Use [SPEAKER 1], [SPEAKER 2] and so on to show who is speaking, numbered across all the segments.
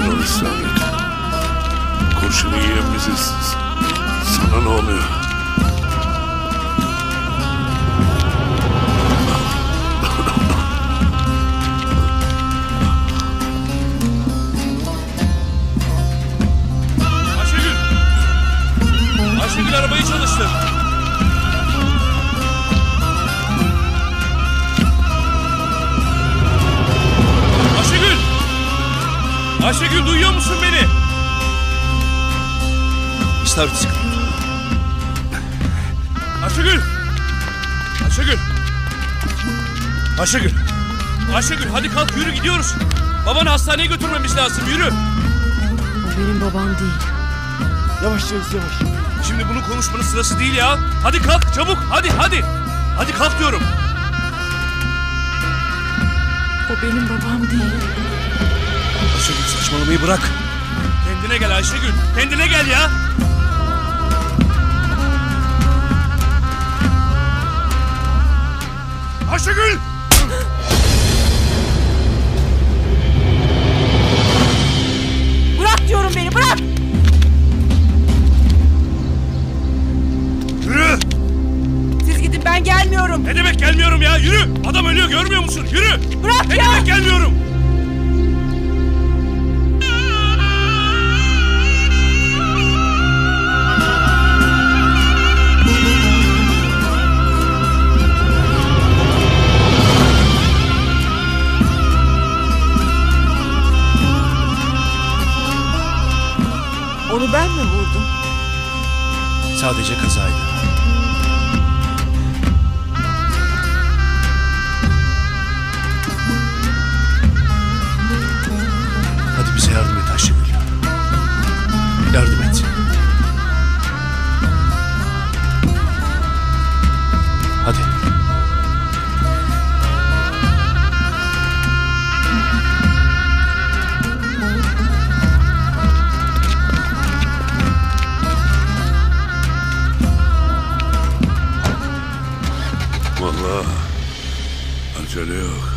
[SPEAKER 1] sakin ol İslamiyet. Kurşunu yiyen biziz. Sana ne oluyor?
[SPEAKER 2] Ayşegül! Ayşegül arabayı çalıştır. Ayşegül! Ayşegül duyuyor musun beni?
[SPEAKER 3] İstavrit sıkı.
[SPEAKER 2] Ayşegül! Ayşegül! Ayşegül! Ayşegül hadi kalk yürü gidiyoruz. Babanı hastaneye götürmemiz lazım yürü.
[SPEAKER 4] O benim babam değil.
[SPEAKER 3] Yavaş yavaş.
[SPEAKER 2] Şimdi bunu konuşmanın sırası değil ya. Hadi kalk çabuk hadi. Hadi kalk diyorum.
[SPEAKER 4] O benim babam değil.
[SPEAKER 2] Ayşegül saçmalamayı bırak. Kendine gel Ayşegül. Kendine gel ya. Ayşegül!
[SPEAKER 4] Bırak diyorum beni bırak!
[SPEAKER 2] Yürü!
[SPEAKER 4] Siz gidin ben gelmiyorum.
[SPEAKER 2] Ne demek gelmiyorum ya? Yürü! Adam ölüyor görmüyor musun? Yürü!
[SPEAKER 4] Bırak
[SPEAKER 2] Ne
[SPEAKER 4] ya!
[SPEAKER 2] demek gelmiyorum?
[SPEAKER 4] Onu ben mi vurdum?
[SPEAKER 3] Sadece kazaydı. Hadi bize yardım et Ayşegül. Yardım et. Hadi.
[SPEAKER 1] Vallahi acele yok.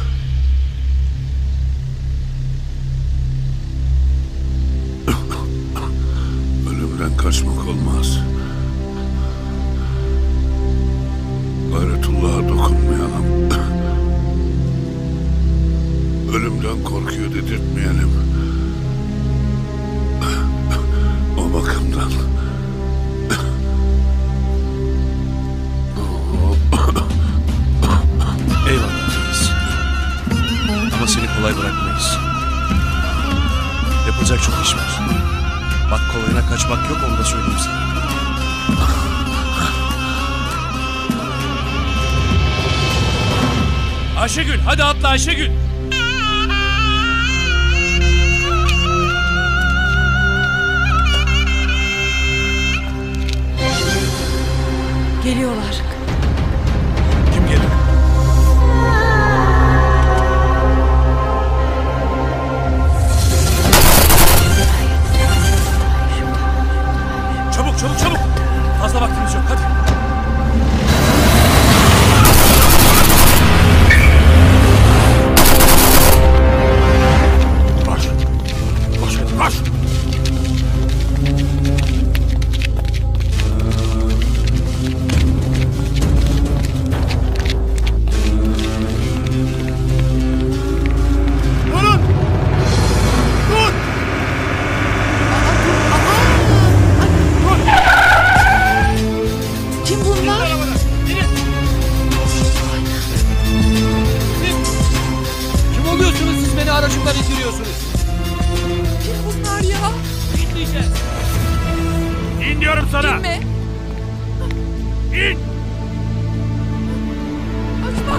[SPEAKER 1] Ölümden kaçmak olmaz. Gayretullah'a dokunmayalım. Ölümden korkuyor dedirtmeyelim. O bakımdan.
[SPEAKER 3] Eyvallah reis. Ama seni kolay bırakmayız. Yapılacak çok iş var. Bak kolayına kaçmak yok onu da söyleyeyim sana.
[SPEAKER 2] Ayşegül hadi atla Ayşegül.
[SPEAKER 4] Geliyorlar.
[SPEAKER 2] Kim gelir? Çabuk. Fazla vaktimiz yok hadi. Koş.
[SPEAKER 4] Kim bunlar?
[SPEAKER 5] Kim oluyorsunuz siz beni aracımdan itiriyorsunuz?
[SPEAKER 4] Kim bunlar ya?
[SPEAKER 2] İnmeyeceğiz. İn diyorum sana.
[SPEAKER 4] İnme.
[SPEAKER 2] İn.
[SPEAKER 4] Açma.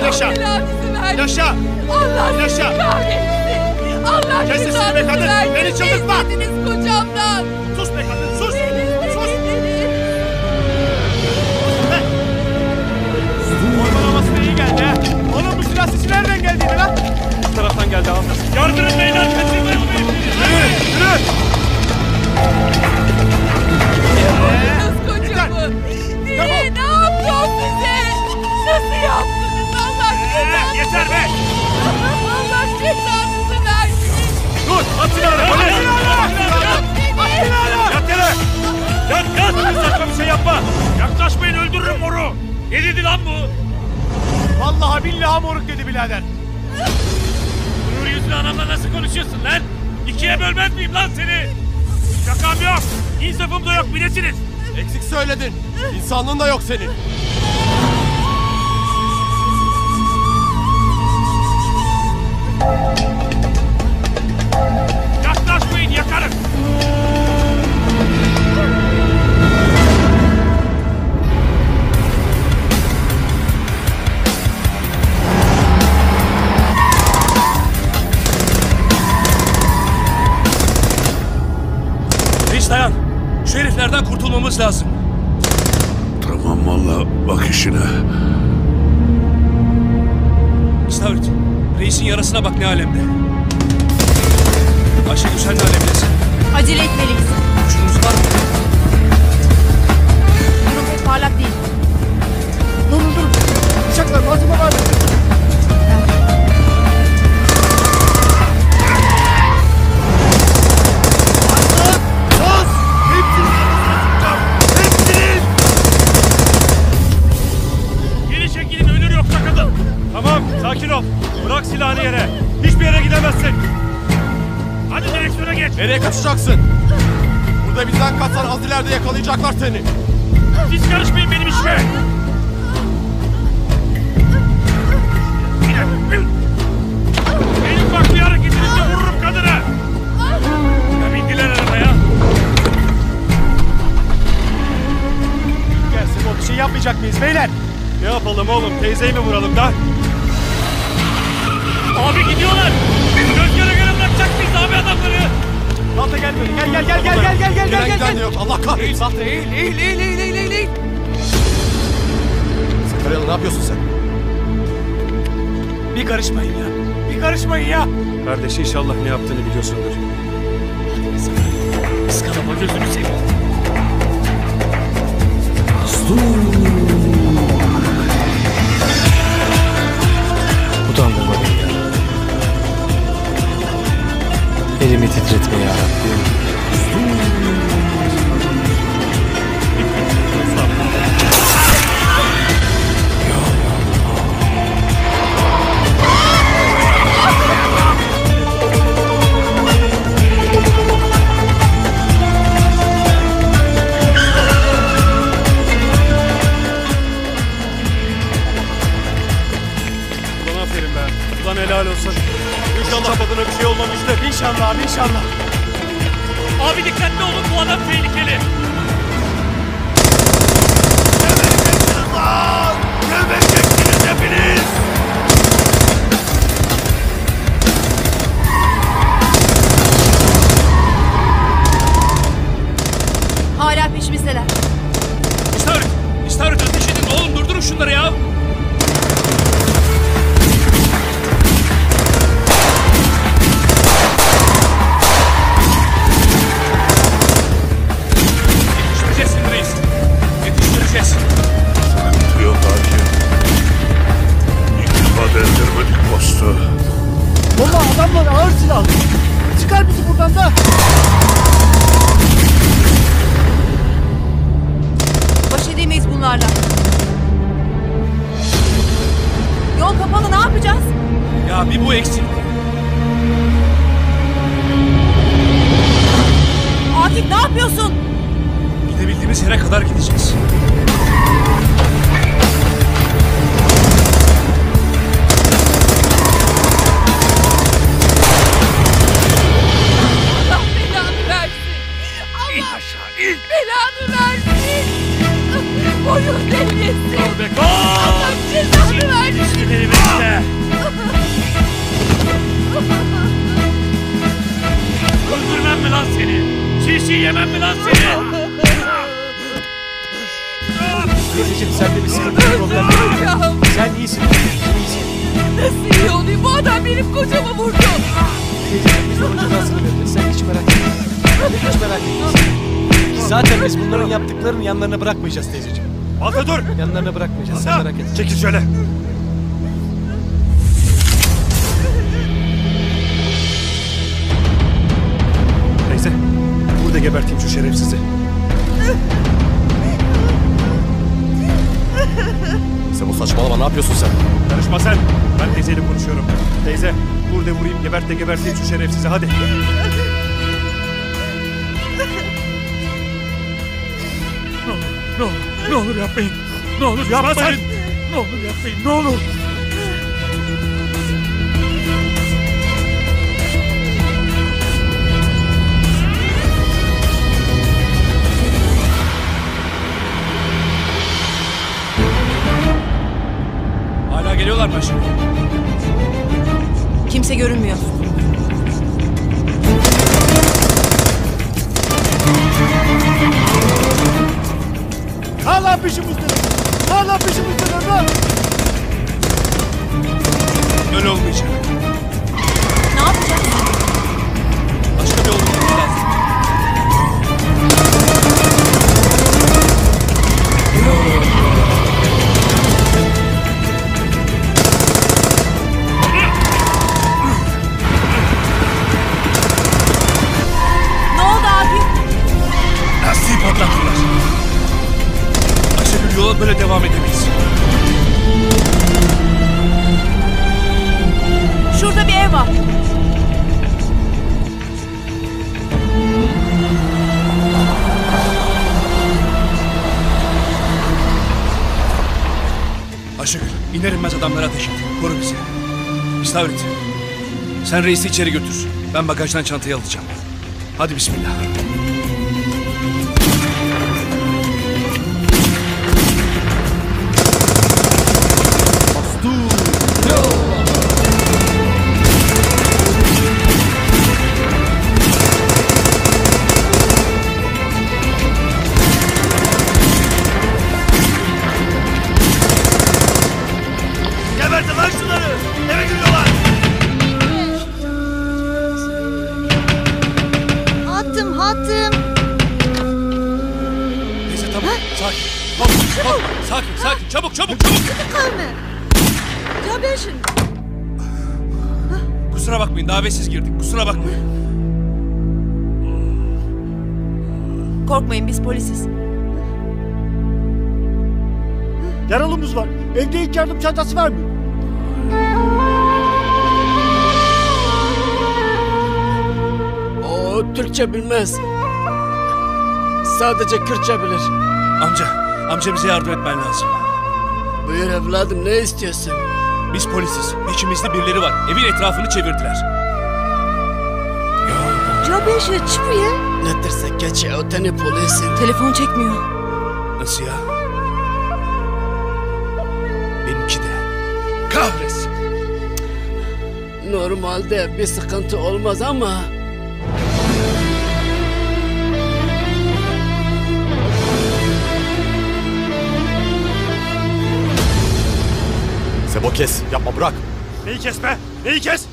[SPEAKER 2] Yaşa. Yaşa.
[SPEAKER 4] Allah
[SPEAKER 2] Yaşa.
[SPEAKER 4] sizi kahretsin. Allah
[SPEAKER 2] Kes sesini
[SPEAKER 4] cezanızı
[SPEAKER 2] be kadın,
[SPEAKER 4] versin.
[SPEAKER 2] beni çıldırtma.
[SPEAKER 4] Ne istediniz kocamdan?
[SPEAKER 2] Sus be kadın sus. Sus.
[SPEAKER 4] Beni.
[SPEAKER 2] Orman havasına iyi geldi ha. Yaklaşmayın, öldürürüm moru. Ne dedi lan bu?
[SPEAKER 3] Vallahi billahi moruk dedi birader.
[SPEAKER 2] Nur yüzlü anamla nasıl konuşuyorsun lan? İkiye bölmez miyim lan seni? Şakam yok. İnsafım da yok, bilesiniz.
[SPEAKER 3] Eksik söyledin. İnsanlığın da yok senin.
[SPEAKER 2] Yaklaşmayın, yakarım.
[SPEAKER 5] Reis dayan. Şu heriflerden kurtulmamız lazım.
[SPEAKER 1] Tamam valla, bak işine.
[SPEAKER 5] İstavrit, reisin yarasına bak ne alemde. Ayşegül sen ne alemdesin?
[SPEAKER 4] Acele etmeliyiz.
[SPEAKER 5] Uçunuz var mı?
[SPEAKER 4] Durum pek parlak değil.
[SPEAKER 5] Durun. Bıçaklar malzeme var.
[SPEAKER 2] Geri çekilin, ölür yoksa kadın. Tamam, sakin ol. Bırak silahını yere. Hiçbir yere gidemezsin. Hadi direksiyona geç.
[SPEAKER 3] Nereye kaçacaksın? Burada bizden kaçsan az ileride yakalayacaklar seni.
[SPEAKER 2] Siz karışmayın benim işime. En ufak bir hareketinizle vururum kadına. Ya bindiler arabaya.
[SPEAKER 3] Gelsin o bir şey yapmayacak mıyız beyler?
[SPEAKER 2] Ne yapalım oğlum? Teyzeyi mi vuralım da? Abi gidiyorlar. Göz göre göre bırakacak mıyız abi adamları?
[SPEAKER 3] Salta gel böyle. Gel. Gelen giden de yok. Allah kahretsin. Salta eğil. Sakaryalı ne yapıyorsun sen?
[SPEAKER 5] Bir karışmayın ya.
[SPEAKER 2] Kardeş inşallah ne yaptığını biliyorsundur. Iskalama gözünü seveyim.
[SPEAKER 6] Utandırma beni ya. Elimi titretme ya Rabbim.
[SPEAKER 2] Ulan aferin be. Ulan helal olsun. İnşallah kadına bir şey olmamıştır.
[SPEAKER 3] İnşallah abi inşallah.
[SPEAKER 2] Abi dikkatli olun, bu adam tehlikeli. Gebereceksiniz hepiniz.
[SPEAKER 4] Hala peşimizdeler.
[SPEAKER 5] İstavrit ateş edin oğlum, durdurun şunları ya. Yetiştireceğiz seni reis. Yetiştireceğiz.
[SPEAKER 1] Sıkıntı yok hakim. İlk defa deldirmedik postu.
[SPEAKER 5] Vallahi adamlar ağır silahlı. Çıkar bizi buradan da.
[SPEAKER 4] Baş edemeyiz bunlarla. Yol kapalı, ne yapacağız?
[SPEAKER 5] Ya bir bu eksik.
[SPEAKER 4] Akif ne yapıyorsun?
[SPEAKER 5] Gidebildiğimiz yere kadar gideceğiz.
[SPEAKER 4] Allah belanı versin. Allah belanı versin. Boyun devlesin. Allah cezanı versin.
[SPEAKER 2] Sinirimi işte. Öldürmem mi lan seni? Çiğ yemem mi lan seni?
[SPEAKER 3] Teyzeciğim sende bir sıkıntı bir problem yok.
[SPEAKER 4] Öldüreceğim.
[SPEAKER 3] Sen iyisin.
[SPEAKER 4] Nasıl iyi olayım? Bu adam benim kocamı vurdu.
[SPEAKER 3] Teyzeciğim biz onun cezasını vereceğiz. Sen hiç merak etme. Hiç merak etme. Zaten biz bunların yaptıklarını yanlarına bırakmayacağız teyzeciğim.
[SPEAKER 2] Ata dur.
[SPEAKER 3] Yanlarına bırakmayacağız. Sen merak etme.
[SPEAKER 2] Çekil şöyle. Neyse. Burada geberteyim şu şerefsizi.
[SPEAKER 3] Sebo saçmalama, ne yapıyorsun sen?
[SPEAKER 2] Karışma sen. Ben teyzeyle konuşuyorum. Teyze, vur de vurayım, gebert de geberteyim şu şerefsizi, hadi.
[SPEAKER 1] Ne olur yapmayın. Ne olur yapmayın.
[SPEAKER 2] sen.
[SPEAKER 1] Ne olur yapmayın. Ne olur.
[SPEAKER 2] Hala geliyorlar mı aşağı?
[SPEAKER 4] Kimse görünmüyor.
[SPEAKER 5] Hala peşimizdeler. Hala peşimizdeler lan.
[SPEAKER 2] Öyle olmayacak.
[SPEAKER 4] Ne yapacağız?
[SPEAKER 2] Başka bir yol bulmamız lazım.
[SPEAKER 4] Ne oldu abi?
[SPEAKER 2] Lastiği patlattılar. Ayşegül, yola böyle devam edemeyiz.
[SPEAKER 4] Şurada bir ev var.
[SPEAKER 2] Ayşegül, iner inmez adamlara ateş et. Koru bizi. İstavrit, sen reisi içeri götür. Ben bagajdan çantayı alacağım. Hadi bismillah. Gebertin lan şunları! Eve giriyorlar!
[SPEAKER 7] Attım.
[SPEAKER 2] Neyse tamam, sakin. Hop, sakin, çabuk!
[SPEAKER 7] Kalma. Cabeşin.
[SPEAKER 2] Kusura bakmayın, davetsiz girdik, kusura bakmayın.
[SPEAKER 4] Korkmayın, biz polisiz.
[SPEAKER 5] Yaralımız var. Evde ilk yardım çantası var mı?
[SPEAKER 6] O Türkçe bilmez. Sadece Kürtçe bilir.
[SPEAKER 2] Amca bize yardım etmen lazım.
[SPEAKER 6] Buyur evladım, ne istiyorsun?
[SPEAKER 2] Biz polisiz, içimizde birileri var. Evin etrafını çevirdiler.
[SPEAKER 7] Cabeşin çıkmıyor.
[SPEAKER 6] Ne dersek geç ya, o tane polisin.
[SPEAKER 4] Telefon çekmiyor.
[SPEAKER 2] Nasıl ya? Benimki de. Kahretsin.
[SPEAKER 6] Normalde bir sıkıntı olmaz ama...
[SPEAKER 3] Sebo kes, yapma, bırak.
[SPEAKER 2] Neyi kes be? Neyi kes?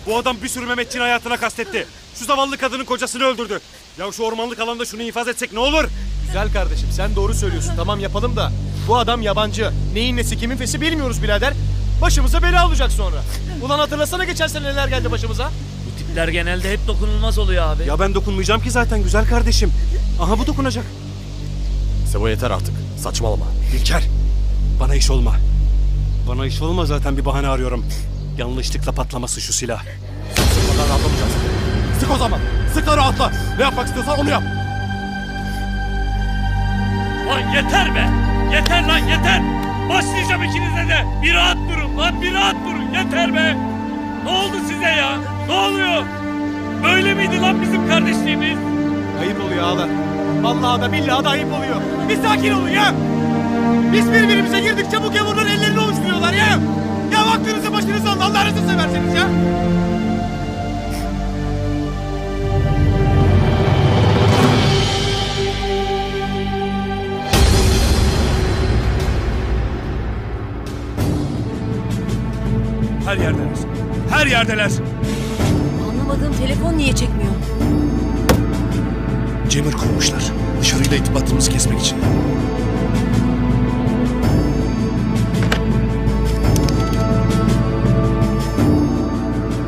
[SPEAKER 2] Bu adam bir sürü Mehmetçiğin hayatına kastetti. Şu zavallı kadının kocasını öldürdü. Ya şu ormanlık alanda şunu infaz etsek ne olur?
[SPEAKER 3] Güzel kardeşim, sen doğru söylüyorsun, tamam yapalım da. Bu adam yabancı. Neyin nesi, kimin fesi bilmiyoruz birader. Başımıza bela olacak sonra. Ulan hatırlasana geçen sene neler geldi başımıza.
[SPEAKER 8] Bu tipler genelde hep dokunulmaz oluyor abi.
[SPEAKER 2] Ya ben dokunmayacağım ki zaten güzel kardeşim. Aha bu dokunacak.
[SPEAKER 3] Sebo yeter artık, saçmalama.
[SPEAKER 2] İlker, bana iş olma. Bana iş olma, zaten bir bahane arıyorum. Yanlışlıkla patlaması şu silah.
[SPEAKER 3] Sıkmadan rahatlamayacağız. Sık o zaman, sık da rahatla. Ne yapmak istiyorsan onu yap.
[SPEAKER 8] Lan yeter be! Yeter lan yeter! Başlayacağım ikinize de! Bir rahat durun lan, bir rahat durun! Yeter be! Ne oldu size ya? Ne oluyor? Böyle miydi lan bizim kardeşliğimiz?
[SPEAKER 3] Ayıp oluyor ağalar. Vallahi da billahi da ayıp oluyor. Bir sakin olun ya. Biz birbirimize girdikçe bu gavurlar ellerini oluşturuyorlar ya. Ya vaktinizi başınıza alın, Allah'ınızı severseniz ya.
[SPEAKER 2] Her yerdeler. Her yerdeler.
[SPEAKER 4] Anlamadığım, telefon niye çekmiyor?
[SPEAKER 2] Cemir kurmuşlar. Dışarıyla irtibatımızı kesmek için.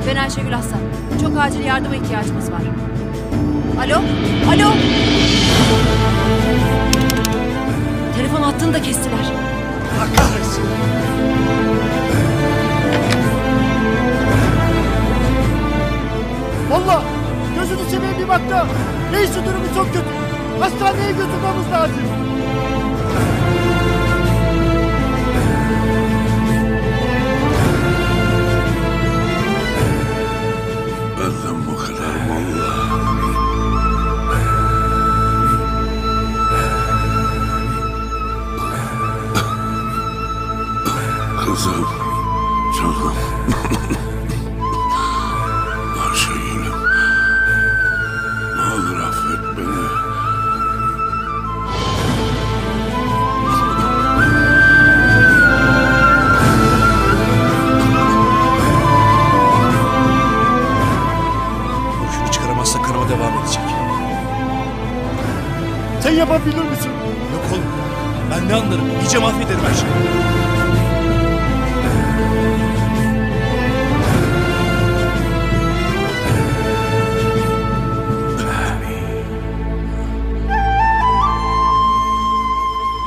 [SPEAKER 4] Ben Ayşegül Aslan. Çok acil yardıma ihtiyacımız var. Alo? Alo? Telefon hattını da kestiler.
[SPEAKER 3] Allah kahretsin.
[SPEAKER 5] Valla gözünü seveyim bir bak da. Reisin durumu çok kötü. Hastaneye götürmemiz lazım.
[SPEAKER 1] Benden bu kadar valla. Kızım, canım. Ayşegül'üm. Ne olur affet beni.
[SPEAKER 3] Boşunu çıkaramazsa kanama devam edecek.
[SPEAKER 5] Sen yapabilir misin?
[SPEAKER 3] Yok oğlum. Ben ne anlarım? İyice mahvederim her şeyi.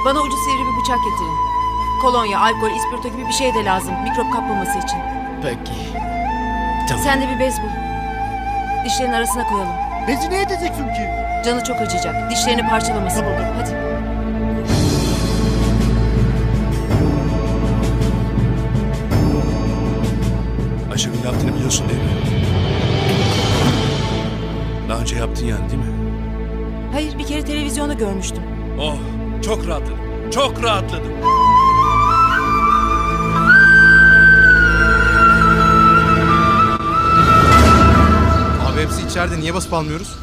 [SPEAKER 4] Bana ucu sivri bir bıçak getirin. Kolonya, alkol, ispirto gibi bir şey de lazım. Mikrop kapmaması için.
[SPEAKER 6] Peki. Tamam.
[SPEAKER 4] Sen de bir bez bul. Dişlerin arasına koyalım.
[SPEAKER 5] Bezi ne edeceksin ki?
[SPEAKER 4] Canı çok acıyacak. Dişlerini parçalamasın.
[SPEAKER 5] Tamam.
[SPEAKER 4] Hadi.
[SPEAKER 3] Ayşegül ne yaptığını biliyorsun değil mi? Daha önce yaptın yani değil mi?
[SPEAKER 4] Hayır, bir kere televizyonda görmüştüm.
[SPEAKER 3] Oh, çok rahatladım. Çok rahatladım.
[SPEAKER 9] Abi hepsi içeride. Niye basıp almıyoruz?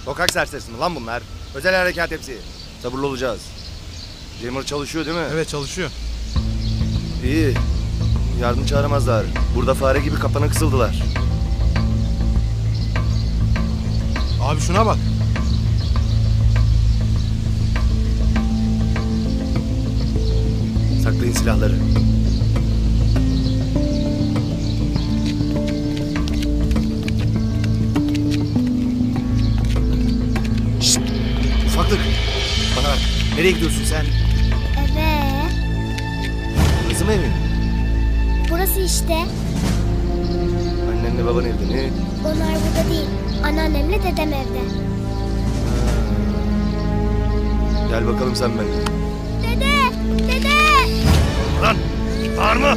[SPEAKER 9] Sokak serserisi mi lan bunlar? Özel harekat hepsi. Sabırlı olacağız. Jammer çalışıyor değil mi? Evet çalışıyor. İyi. Yardım çağıramazlar. Burada fare gibi kapana kısıldılar. Abi şuna bak. Saklayın silahları. Şşt! Ufaklık. Bana bak. Nereye gidiyorsun sen?
[SPEAKER 10] Eve.
[SPEAKER 9] Burası mı evin?
[SPEAKER 10] Burası işte.
[SPEAKER 9] Annenle baban evde mi?
[SPEAKER 10] Onlar burada değil. Anneannemle dedem evde.
[SPEAKER 9] Gel bakalım sen benimle.
[SPEAKER 10] Dede! Dede!
[SPEAKER 9] Lan! Bağırma!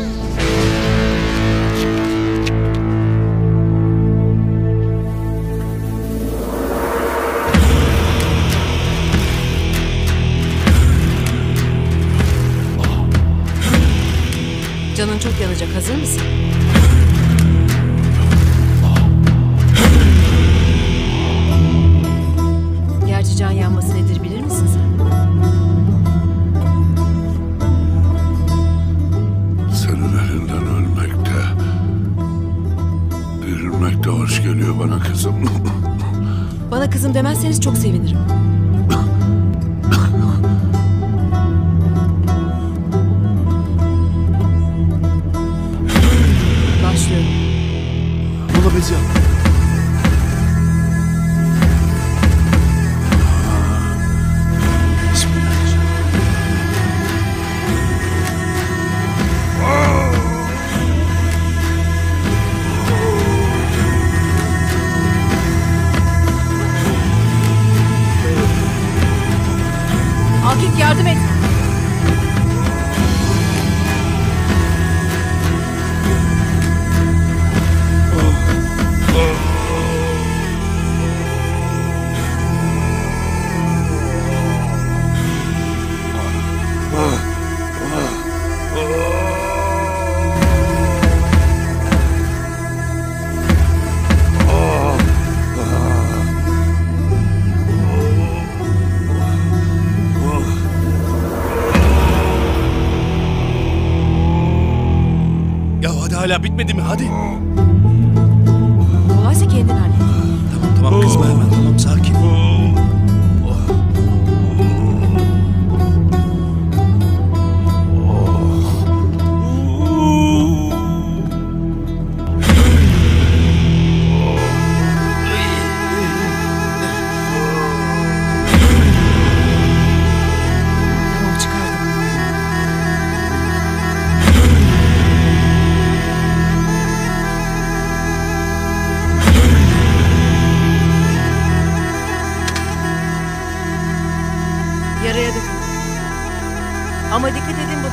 [SPEAKER 4] Canın çok yanacak. Hazır mısın? Gerçi can yanması nedir bilir misin sen?
[SPEAKER 1] Senin elinden ölmek de, dirilmek de hoş geliyor bana kızım.
[SPEAKER 4] Bana kızım demezseniz çok sevinirim. Başlıyorum.
[SPEAKER 5] Buna bezi yap.
[SPEAKER 4] Akif yardım et.
[SPEAKER 3] Ya hadi hala bitmedi mi? Hadi.
[SPEAKER 4] Kolaysa kendin hallet.
[SPEAKER 3] Tamam kızma hemen. Tamam sakin.
[SPEAKER 4] Tamam çıkardım.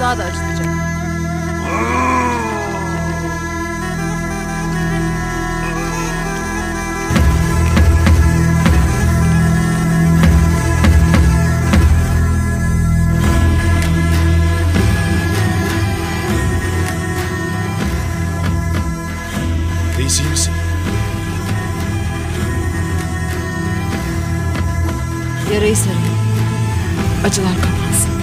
[SPEAKER 4] daha da acıtacak.
[SPEAKER 6] Reis iyi misin?
[SPEAKER 4] Yarayı sarın. Acılar kapansın.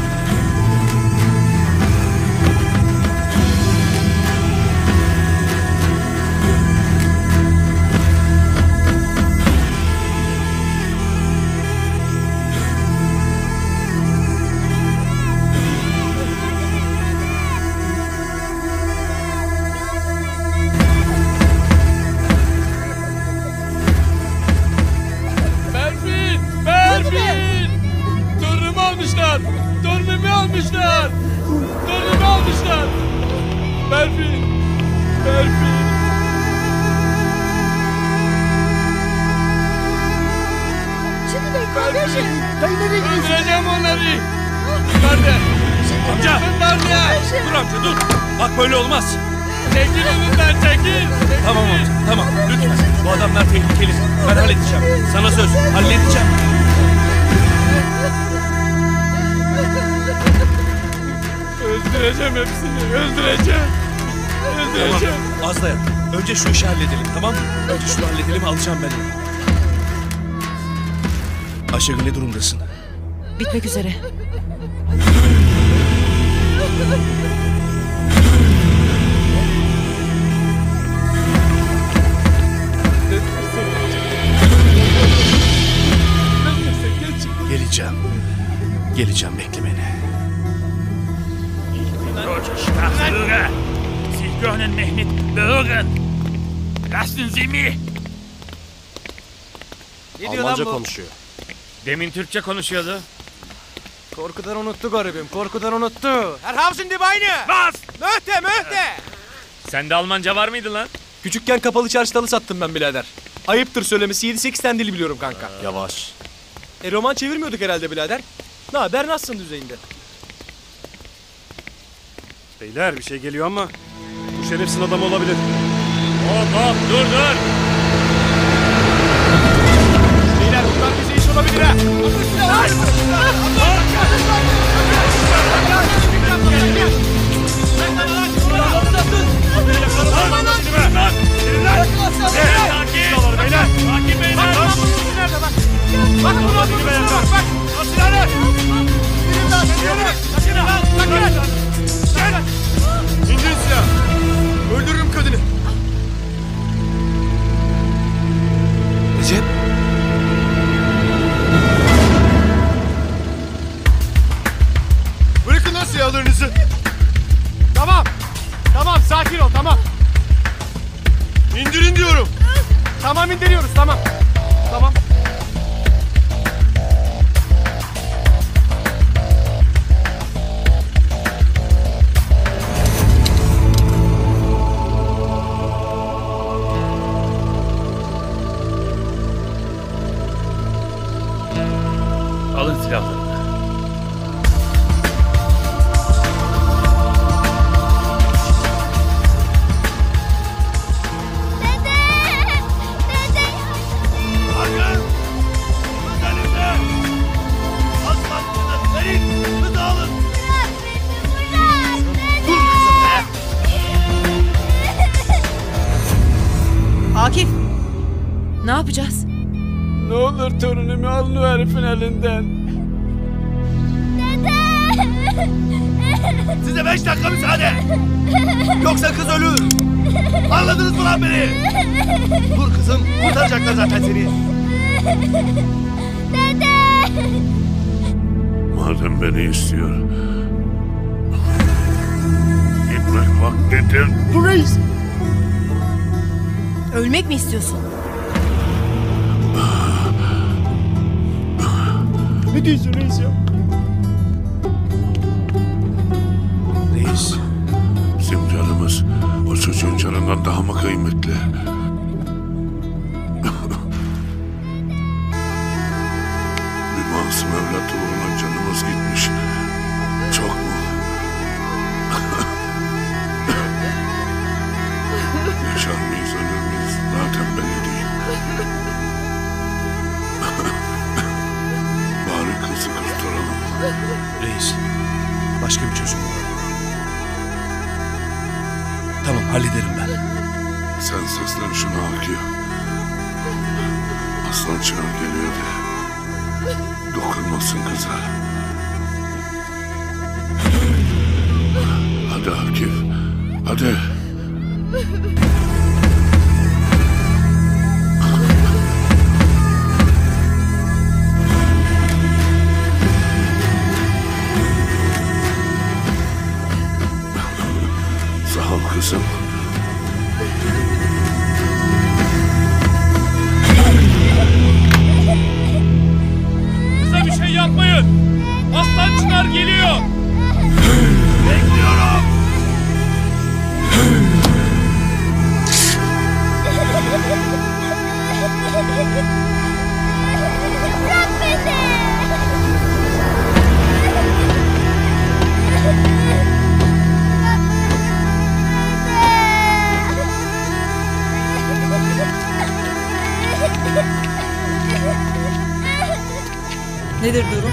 [SPEAKER 8] Berfin! Torunumu almışlar! Torunumu almışlar! Torunumu almışlar! Berfin!
[SPEAKER 5] Şimdi de kardeşim. Dayı nereye gidiyorsun?
[SPEAKER 8] Öldüreceğim onları! Nerede? Amca!
[SPEAKER 2] Dur amca dur. Bak böyle olmaz.
[SPEAKER 8] Çekil önümden çekil!
[SPEAKER 2] Tamam amca tamam lütfen. Bu adamlar tehlikeli. Ben halledeceğim. Sana söz halledeceğim.
[SPEAKER 8] Öldüreceğim hepsini! Öldüreceğim!
[SPEAKER 2] Tamam az dayan. Önce şu işi halledelim tamam mı? Önce şunu halledelim alacağım ben onu. Ayşegül ne durumdasın?
[SPEAKER 4] Bitmek üzere.
[SPEAKER 6] Geleceğim bekle beni.
[SPEAKER 8] Sie können mich nicht berühren! Lassen Sie mich!
[SPEAKER 3] Ne diyor
[SPEAKER 9] Almanca
[SPEAKER 3] lan bu?
[SPEAKER 9] konuşuyor.
[SPEAKER 8] Demin Türkçe konuşuyordu.
[SPEAKER 3] Korkudan unuttu garibim. Korkudan unuttu. Her Hausen die Beine.
[SPEAKER 8] Bas!
[SPEAKER 3] Möhte.
[SPEAKER 8] Sende Almanca var mıydı lan?
[SPEAKER 3] Küçükken kapalı çarşıda halı sattım ben birader. Ayıptır söylemesi 7-8 tane dili biliyorum kanka.
[SPEAKER 9] Yavaş.
[SPEAKER 3] Roman çevirmiyorduk herhalde birader. Ne haber nasılsın düzeyinde?
[SPEAKER 2] Beyler bir şey geliyor ama bu şerefsin adamı olabilir.
[SPEAKER 8] Hop dur!
[SPEAKER 3] Beyler bunlar bize iş olabilir ha. Bak bunu atın bak. Al silahını. Birini daha silahını. Gel. İndirin silahı. Öldürürüm kadını.
[SPEAKER 6] Recep.
[SPEAKER 3] Bırakın lan silahlarınızı. Tamam sakin ol tamam. İndirin diyorum. Tamam indiriyoruz tamam.
[SPEAKER 8] Alın silahlarını.
[SPEAKER 4] Akif. Ne yapacağız?
[SPEAKER 8] Ne olur torunumu alın o herifin elinden.
[SPEAKER 9] Size 5 dakika müsaade. Yoksa kız ölür. Anladınız mı lan beni? Dur kızım kurtaracaklar zaten seni.
[SPEAKER 1] Madem beni istiyor. Gitmek vaktidir.
[SPEAKER 5] Bu reis.
[SPEAKER 4] Ölmek mi istiyorsun?
[SPEAKER 5] Ne diyorsun reis ya?
[SPEAKER 6] Reis.
[SPEAKER 1] Bizim canımız o çocuğun canından daha mı kıymetli? Bir masum evlat uğruna canımız gitmiş. Çok mu?
[SPEAKER 6] Hallederim ben.
[SPEAKER 1] Sen seslen şunu Akif. Aslan Çınar geliyor de. Dokunmasın kıza. Hadi Akif. Hadi. Sağ ol kızım.
[SPEAKER 8] Bize bir şey yapmayın. Aslan Çınar geliyor. Bekliyorum.
[SPEAKER 10] Bırak beni.
[SPEAKER 7] Nedir durum?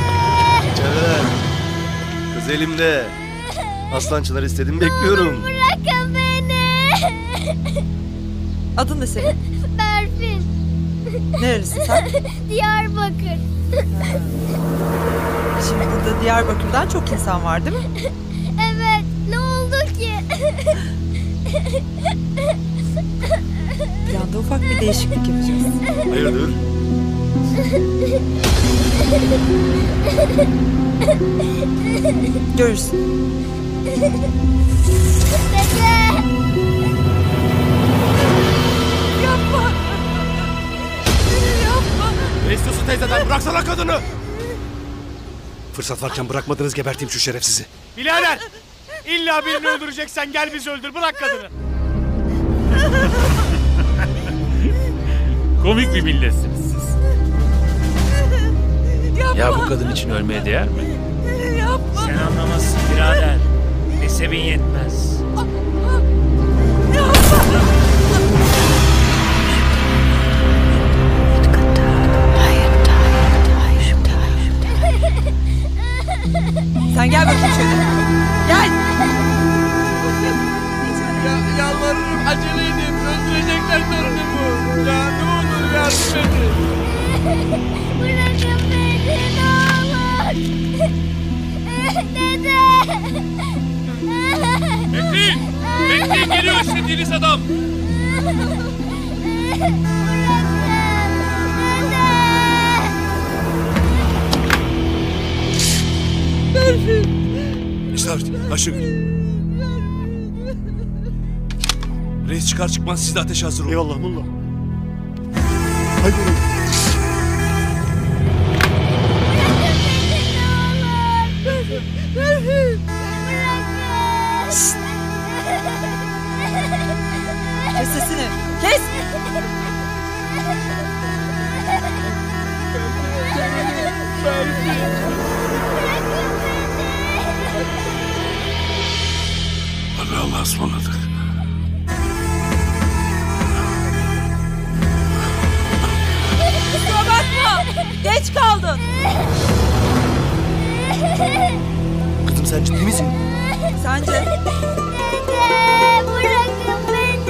[SPEAKER 9] Cevher. Kız elimde. Aslan Çınar istedim, bekliyorum.
[SPEAKER 10] Bırakın beni.
[SPEAKER 7] Adın ne senin?
[SPEAKER 10] Berfin.
[SPEAKER 7] Nerelisin sen?
[SPEAKER 10] Diyarbakır.
[SPEAKER 7] Şimdi burada Diyarbakır'dan çok insan var değil mi?
[SPEAKER 10] Evet. Ne oldu ki?
[SPEAKER 7] Planda ufak bir değişiklik yapacağız.
[SPEAKER 9] Hayırdır?
[SPEAKER 7] Görürsün.
[SPEAKER 3] Ne istiyorsun teyzeden? Bıraksana kadını.
[SPEAKER 6] Fırsat varken bırakmadınız, geberteyim şu şerefsizi.
[SPEAKER 3] Birader. İlla birini öldüreceksen gel bizi öldür. Bırak kadını.
[SPEAKER 8] Komik bir milletsiniz siz. Ya bu kadın için ölmeye değer mi? Sen anlamazsın birader. Nesebin yetmez.
[SPEAKER 7] Sen gel bakayım şöyle. Gel.
[SPEAKER 3] Yalvarırım, acele edin. Öldürecekler torunumu. Ya ne olur yardım edin.
[SPEAKER 10] Bırakın beni ne olur. Dede.
[SPEAKER 8] Bekleyin! Bekleyin, geliyor istediğiniz adam.
[SPEAKER 6] İstavrit, Ayşegül. Reis çıkar çıkmaz siz de ateşe hazır olun.
[SPEAKER 5] Eyvallah mullah. Haydi.
[SPEAKER 7] Kes sesini. Kes.
[SPEAKER 1] Hadi Allah'a ısmarladık.
[SPEAKER 7] Kusura bakma. Geç kaldın.
[SPEAKER 9] Kızım sen ciddi misin?
[SPEAKER 7] Sence?
[SPEAKER 10] Bırakın beni.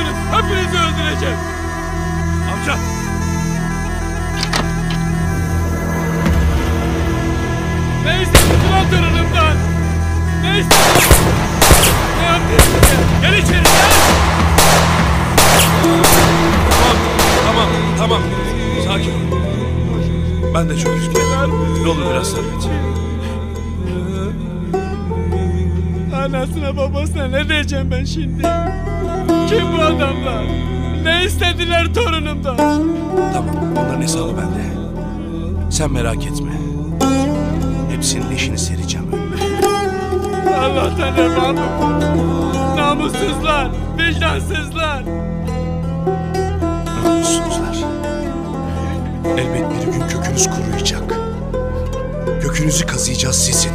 [SPEAKER 8] duydunuz. Hepinizi öldüreceğim.
[SPEAKER 2] Amca.
[SPEAKER 8] Ne istedin ulan torunumdan? Ne istedin? Ne yaptın size? Gel içeri gel.
[SPEAKER 6] Tamam. Sakin ol. Ben de çok üzgünüm. Ne olur biraz sabret.
[SPEAKER 8] Anasına babasına ne diyeceğim ben şimdi? Kim bu adamlar? Ne istediler torunumdan?
[SPEAKER 6] Tamam, onların hesabı bende. Sen merak etme. Hepsinin leşini sereceğim önüne.
[SPEAKER 8] Allah'tan ne var mı? Namussuzlar, vicdansızlar.
[SPEAKER 6] Namussuzlar. Elbet bir gün kökünüz kuruyacak. Kökünüzü kazıyacağız sizin.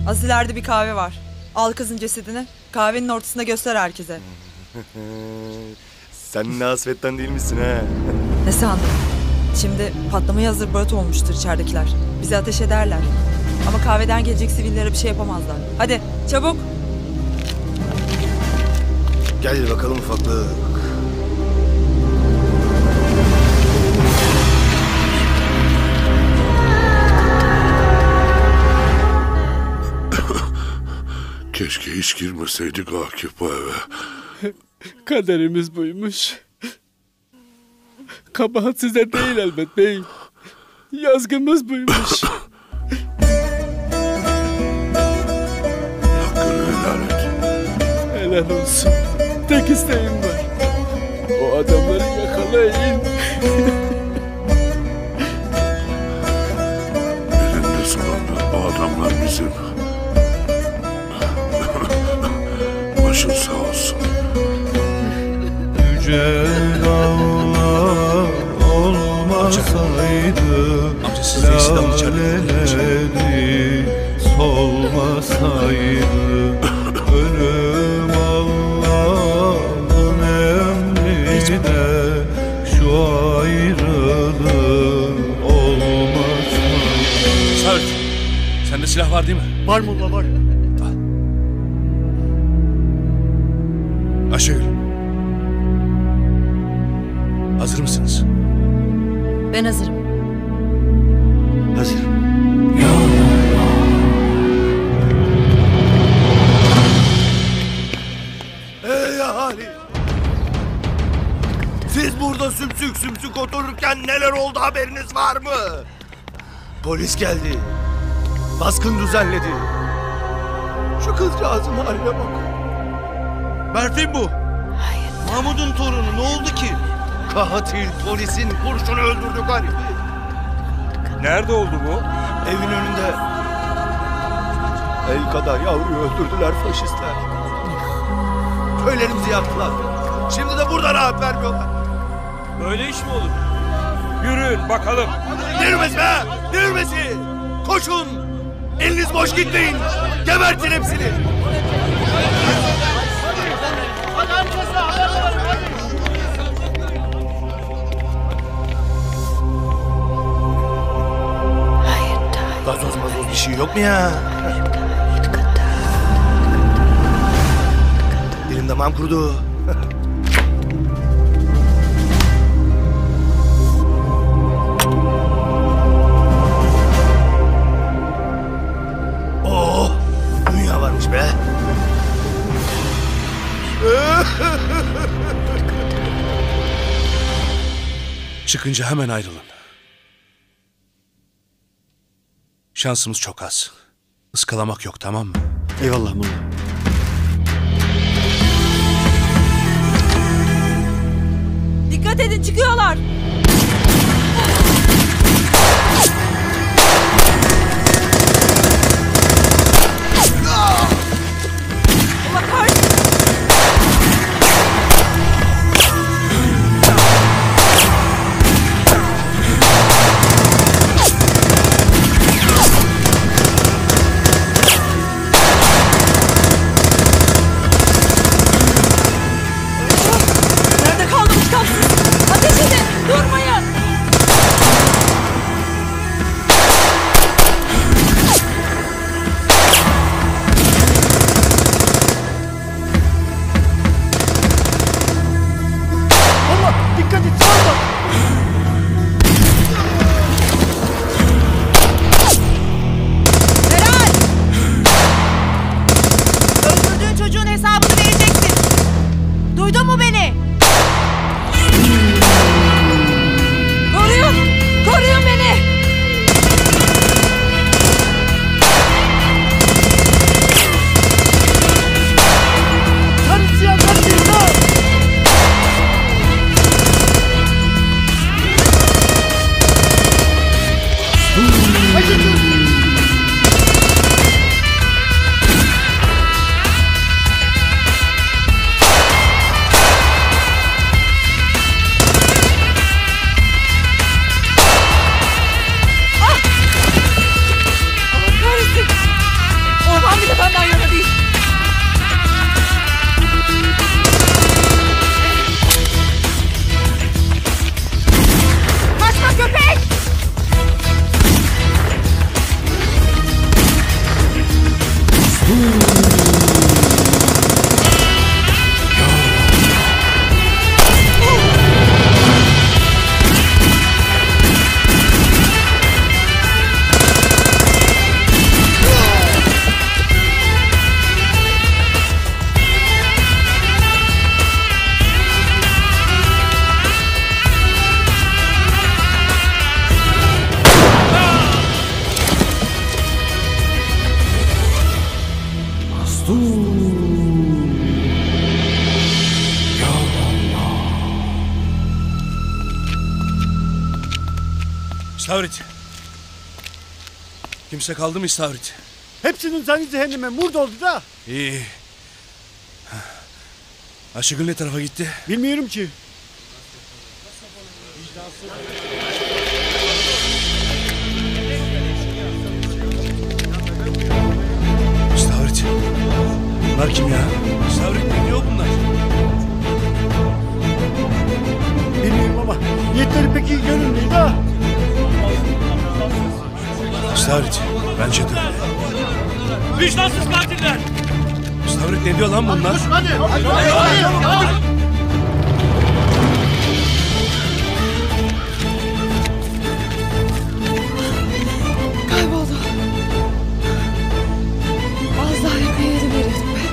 [SPEAKER 7] Az ileride bir kahve var. Al kızın cesedini. Kahvenin ortasında göster herkese.
[SPEAKER 9] Sen Nasret'ten değil misin ha?
[SPEAKER 7] Ne sandın? Şimdi patlamaya hazır barut olmuştur içeridekiler. Bizi ateş ederler. Ama kahveden gelecek sivillere bir şey yapamazlar. Hadi çabuk.
[SPEAKER 9] Gel bakalım ufaklık.
[SPEAKER 1] Keşke hiç girmeseydik Akif bu eve.
[SPEAKER 8] Kaderimiz buymuş. Kabahat size değil elbet değil. Yazgımız buymuş.
[SPEAKER 1] Hakkını helal et.
[SPEAKER 8] Helal olsun. Tek isteğim var. O adamları yakalayın.
[SPEAKER 1] Elinde sonunda o adamlar bizim. Başın sağ olsun.
[SPEAKER 11] Yüce Allah olmasaydı,
[SPEAKER 6] Amca siz de iyisi de alın içeride.
[SPEAKER 11] laleleri solmasaydı, ölüm Allah'ın emrine, şu ayrılık olmasaydı.
[SPEAKER 6] Sabret. Sende silah var değil mi?
[SPEAKER 5] Var molla var.
[SPEAKER 6] Ayşegül. Hazır mısınız?
[SPEAKER 4] Ben hazırım.
[SPEAKER 9] Hazır. Ey ahali! Siz burada sümsük otururken neler oldu haberiniz var mı? Polis geldi. Baskın düzenledi. Şu kızcağızın haline bak.
[SPEAKER 6] Berfin bu. Mahmud'un torunu. Ne oldu ki?
[SPEAKER 9] Katil polisin kurşunu öldürdü garibi.
[SPEAKER 2] Nerede oldu bu?
[SPEAKER 9] Evin önünde. El kadar yavruyu öldürdüler faşistler. Köylerimizi yaktılar. Şimdi de burada rahat vermiyorlar.
[SPEAKER 2] Böyle iş mi olur? Yürüyün bakalım.
[SPEAKER 9] Ne yürümesi be? Ne yürümesi? Koşun. Eliniz boş gitmeyin. Gebertin hepsini. Gazoz mazoz bir şey yok mu ya? Dilim damağım kurudu. Oh, dünya varmış be.
[SPEAKER 6] Çıkınca hemen ayrılın. Şansımız çok az. Iskalamak yok, tamam mı?
[SPEAKER 5] Eyvallah molla.
[SPEAKER 7] Dikkat edin çıkıyorlar. Allah kahretsin. Nerede kaldı bu kitapsız? Ateş edin! Dur!
[SPEAKER 6] İstavrit. Kimse kaldı mı İstavrit?
[SPEAKER 5] Hepsinin zanı cehenneme murd oldu da.
[SPEAKER 6] İyi. Ayşegül ne tarafa gitti?
[SPEAKER 5] Bilmiyorum ki.
[SPEAKER 6] İstavrit. Bunlar kim ya? İstavrit ne diyor bunlar?
[SPEAKER 5] Bilmiyorum ama niyetleri pek iyi görünmüyor da.
[SPEAKER 6] İstavrit. Bence de.
[SPEAKER 8] Vicdansız katiller.
[SPEAKER 6] İstavrit ne diyor lan bunlar?
[SPEAKER 5] Hadi.
[SPEAKER 7] Kayboldu. Az daha yakalayalım herifim ben.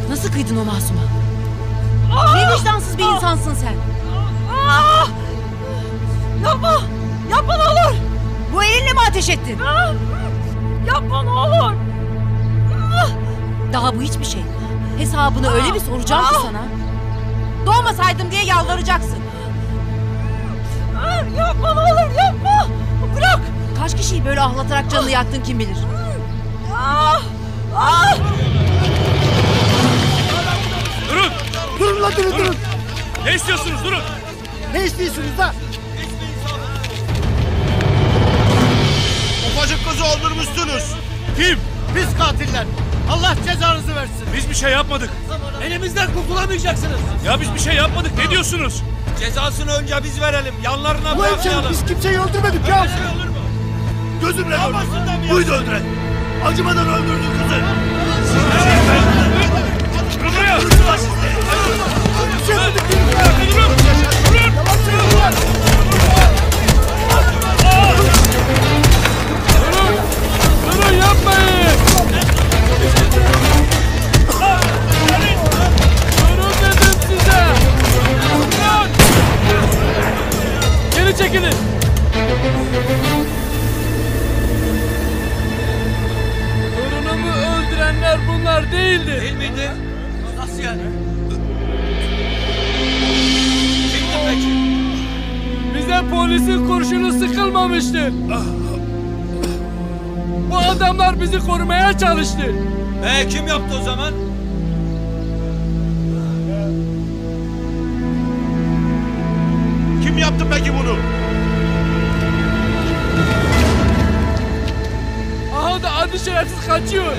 [SPEAKER 4] Nasıl kıydın o masuma? Ne vicdansız bir insansın sen.
[SPEAKER 7] Yapma! Yapma ne olur!
[SPEAKER 4] Bu elinle mi ateş ettin?
[SPEAKER 7] Yapma ne olur!
[SPEAKER 4] Daha bu hiçbir şey. Hesabını öyle bir soracağım ki sana. Doğmasaydım diye yalvaracaksın.
[SPEAKER 7] Yapma ne olur yapma! Bırak!
[SPEAKER 4] Kaç kişiyi böyle ahlatarak canını yaktın kim bilir.
[SPEAKER 8] Durun.
[SPEAKER 5] Durun lan durun.
[SPEAKER 8] Ne istiyorsunuz durun.
[SPEAKER 5] Ne istiyorsunuz da?
[SPEAKER 9] Ufacık kızı öldürmüşsünüz.
[SPEAKER 8] Kim?
[SPEAKER 3] Biz katiller. Allah cezanızı versin.
[SPEAKER 8] Biz bir şey yapmadık.
[SPEAKER 3] Elimizden kurtulamayacaksınız.
[SPEAKER 8] Ya biz bir şey yapmadık. Ne diyorsunuz?
[SPEAKER 3] Cezasını önce biz verelim. Yanlarına
[SPEAKER 5] Ulan sen biz kimseyi öldürmedik ya.
[SPEAKER 9] Gözümle gördüm. Buydu öldüren. Acımadan öldürdü kızı.
[SPEAKER 8] Durun buraya.
[SPEAKER 3] Durun yapmayın. Durun dedim size. Durun. Geri çekilin. Torunumu öldürenler bunlar değildi. Değil miydi? Nasıl yani? Kimdi peki? Bize polisin kurşunu sıkılmamıştır. Bu adamlar bizi korumaya çalıştı. Kim yaptı o zaman?
[SPEAKER 9] Kim yaptı peki bunu?
[SPEAKER 3] Aha da adı şerefsiz kaçıyor.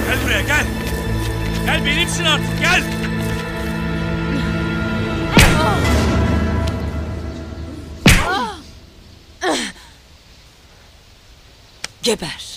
[SPEAKER 8] Gel buraya gel. Gel benimsin artık gel.
[SPEAKER 4] Geber.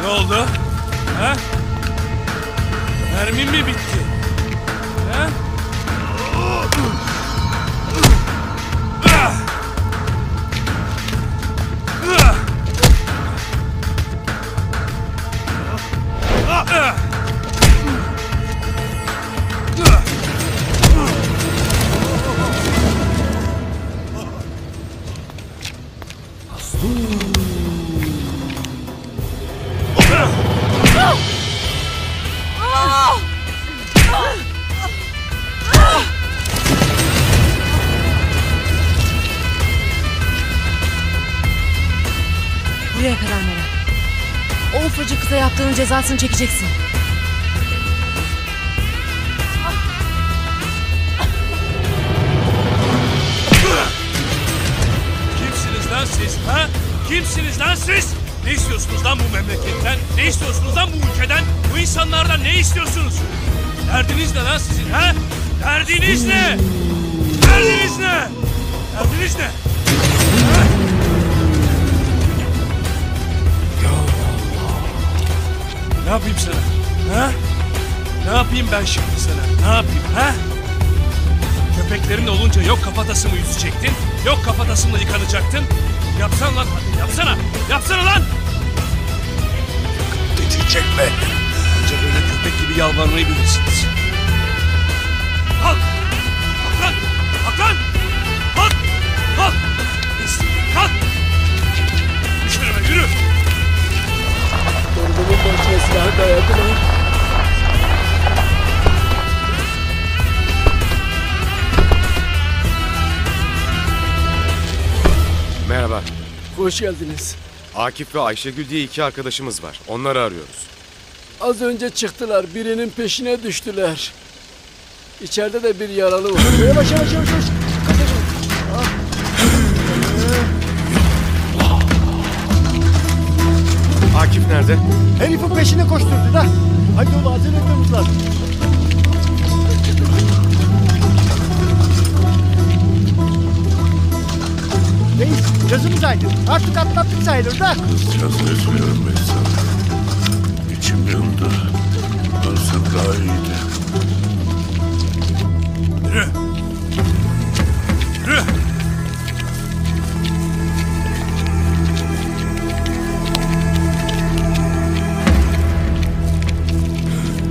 [SPEAKER 8] Ne oldu? Ha? Mermin mi bitti? Ha?
[SPEAKER 4] ufacık kıza yaptığının cezasını çekeceksin.
[SPEAKER 8] Kimsiniz lan siz ha? Kimsiniz lan siz? Ne istiyorsunuz lan bu memleketten? Ne istiyorsunuz lan bu ülkeden? Bu insanlardan ne istiyorsunuz? Derdiniz ne lan sizin ha? Derdiniz ne? Derdiniz ne? Derdiniz ne? Ha? Ne yapayım sana? Ha? Ne yapayım ben şimdi sana? Ne yapayım ha? Köpeklerin olunca yok kafatası mı yüzecektin? Yok kafatasında yıkanacaktın? Yapsan lan hadi yapsana! Yapsana lan!
[SPEAKER 6] Tetiği çekme.
[SPEAKER 8] Anca böyle köpek gibi yalvarmayı bilirsiniz. Kalk! Kalk lan! Kalk lan! Kalk! Kalk! Kalk! Düşürme yürü!
[SPEAKER 5] Torunumun başına silah dayadılar.
[SPEAKER 12] Merhaba.
[SPEAKER 5] Hoş geldiniz.
[SPEAKER 12] Akif ve Ayşegül diye iki arkadaşımız var. Onları arıyoruz.
[SPEAKER 5] Az önce çıktılar. Birinin peşine düştüler. İçeride de bir yaralı var. Yavaş yavaş yavaş.
[SPEAKER 12] Akif nerede?
[SPEAKER 5] Herifin peşine koşturdu da. Hadi oğlum acele etmemiz lazım. Reis gözümüz aydın. Artık atlattık sayılır da.
[SPEAKER 1] Kızcağız etmiyorum ben sana. İçim yandı. Ölsem daha iyiydi.
[SPEAKER 8] Yürü! Yürü!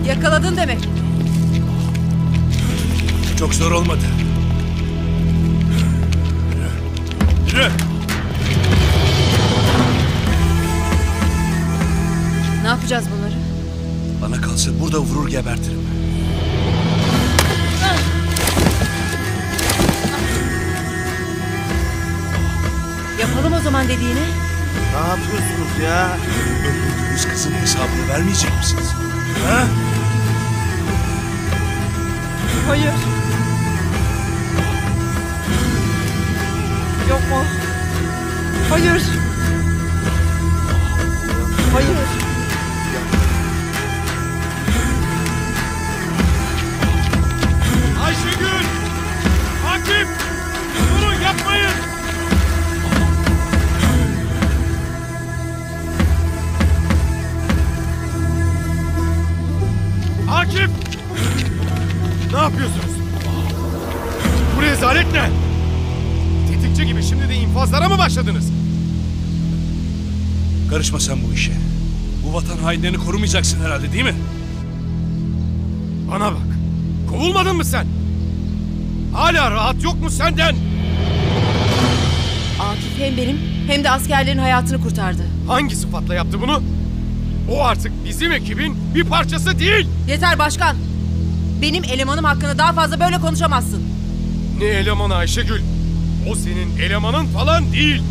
[SPEAKER 4] Yakaladın demek.
[SPEAKER 8] Çok zor olmadı. Yürü! Yürü!
[SPEAKER 4] Ne yapacağız bunları?
[SPEAKER 6] Bana kalsa burada vurur gebertirim.
[SPEAKER 4] Yapalım o zaman dediğini.
[SPEAKER 9] Ne yapıyorsunuz ya?
[SPEAKER 6] Öldürdüğünüz kızın hesabını vermeyecek misiniz? Ha?
[SPEAKER 7] Hayır. Yapma. Hayır. Hayır.
[SPEAKER 2] Ayşegül! Akif! Durun yapmayın! Akif! Ne yapıyorsunuz? Bu rezalet ne? Tetikçi gibi şimdi de infazlara mı başladınız?
[SPEAKER 6] Karışma sen bu işe.
[SPEAKER 8] Bu vatan hainlerini korumayacaksın herhalde değil mi?
[SPEAKER 2] Bana bak. Kovulmadın mı sen? Hala rahat yok mu senden?
[SPEAKER 4] Akif hem benim hem de askerlerin hayatını kurtardı.
[SPEAKER 2] Hangi sıfatla yaptı bunu? O artık bizim ekibin bir parçası değil.
[SPEAKER 4] Yeter başkan. Benim elemanım hakkında daha fazla böyle konuşamazsın.
[SPEAKER 2] Ne elemanı Ayşegül? O senin elemanın falan değil.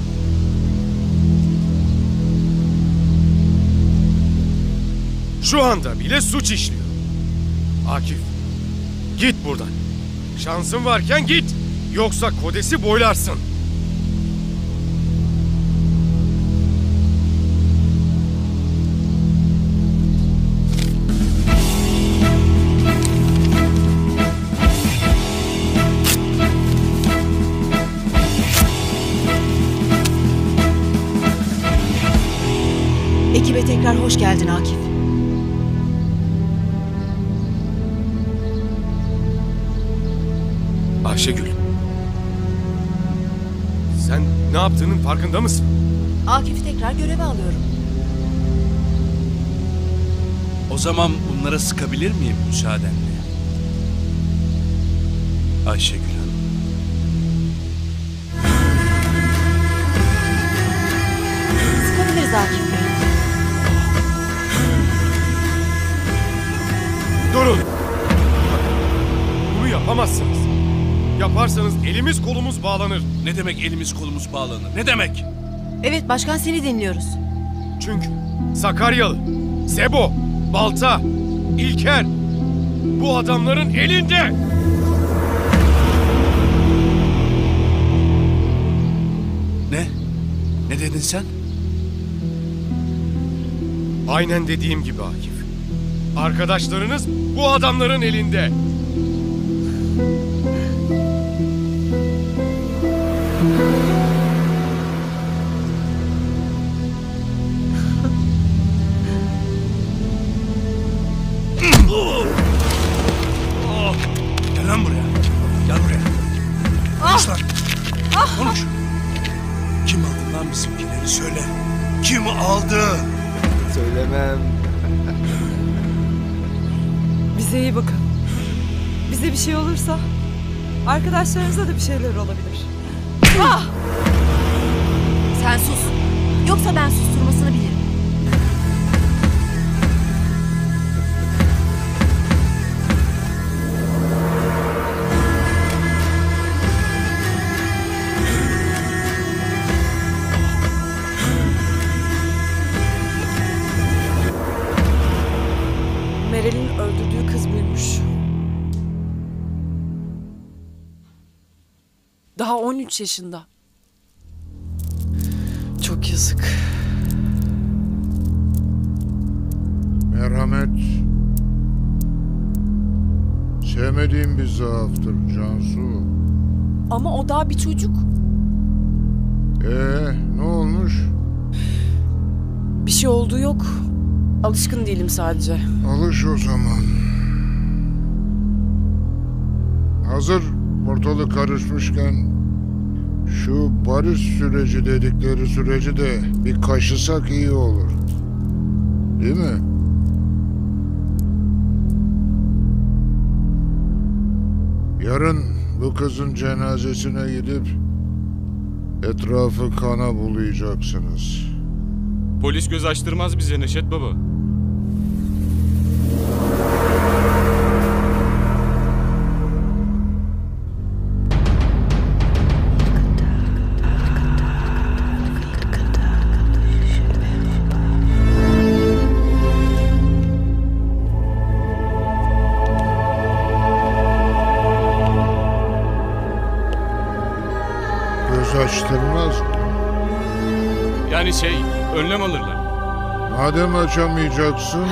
[SPEAKER 2] Şu anda bile suç işliyor. Akif, git buradan. Şansın varken git. Yoksa kodesi boylarsın.
[SPEAKER 4] Ekibe tekrar hoş geldin Akif.
[SPEAKER 2] Ayşegül. Sen ne yaptığının farkında mısın?
[SPEAKER 4] Akif'i tekrar göreve alıyorum.
[SPEAKER 6] O zaman bunlara sıkabilir miyim müsaadenle? Ayşegül Hanım.
[SPEAKER 4] Sıkabiliriz Akif Bey.
[SPEAKER 2] Durun. Bunu yapamazsınız. Yaparsanız elimiz kolumuz bağlanır.
[SPEAKER 6] Ne demek elimiz kolumuz bağlanır? Ne demek?
[SPEAKER 4] Evet başkan seni dinliyoruz.
[SPEAKER 2] Çünkü
[SPEAKER 12] Sakaryalı, Sebo, Balta, İlker. Bu adamların elinde.
[SPEAKER 6] Ne? Ne dedin sen?
[SPEAKER 12] Aynen dediğim gibi Akif. Arkadaşlarınız bu adamların elinde.
[SPEAKER 6] Gel lan buraya. Gel buraya. Konuş lan. Konuş. Kim aldı lan bizimkileri söyle. Kim aldı?
[SPEAKER 9] Söylemem.
[SPEAKER 7] Bize iyi bakın. Bize bir şey olursa arkadaşlarınıza da bir şeyler olabilir.
[SPEAKER 4] Sen sus. Yoksa ben susturmasını bilirim.
[SPEAKER 7] Meral'in öldürdüğü kız buymuş. Daha 13 yaşında. Çok yazık.
[SPEAKER 13] Merhamet sevmediğim bir zaaftır Cansu.
[SPEAKER 7] Ama o daha bir çocuk.
[SPEAKER 13] Ne olmuş?
[SPEAKER 7] Bir şey olduğu yok. Alışkın değilim sadece.
[SPEAKER 13] Alış o zaman. Hazır ortalık karışmışken şu barış süreci dedikleri süreci de bir kaşısak iyi olur. Değil mi? Yarın bu kızın cenazesine gidip etrafı kana bulayacaksınız.
[SPEAKER 2] Polis göz açtırmaz bize Neşet Baba.
[SPEAKER 13] Göz açtırmaz mı?
[SPEAKER 2] Yani önlem alırlar.
[SPEAKER 13] Madem açamayacaksın,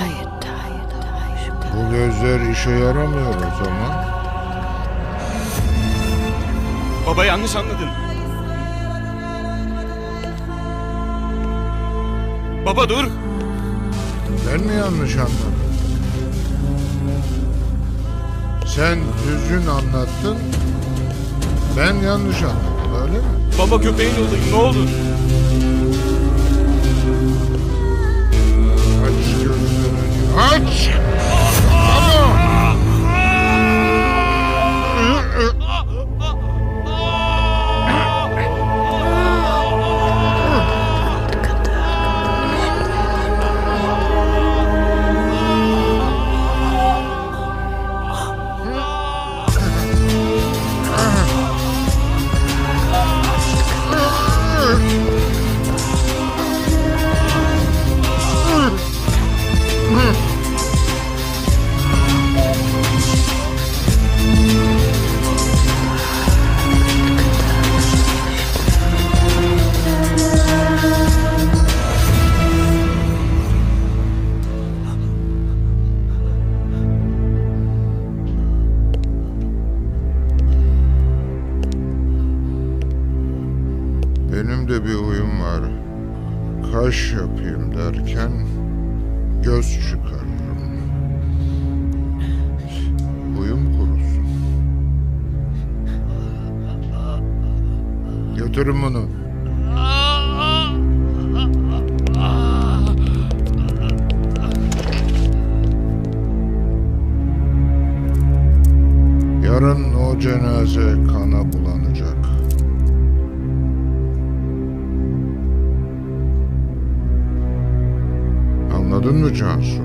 [SPEAKER 13] bu gözler işe yaramıyor o zaman.
[SPEAKER 2] Baba yanlış anladın. Baba dur.
[SPEAKER 13] Ben mi yanlış anladım? Sen düzgün anlattın, ben yanlış anladım, öyle mi?
[SPEAKER 2] Baba köpeğin olayım ne olur.
[SPEAKER 13] Aç gözlerini, aç! Ama! Benim de bir huyum var. Kaş yapayım derken göz çıkarırım. Huyum kurusun. Götürün bunu. Yarın o cenaze kana bulanacak. Anladın mı Cansu?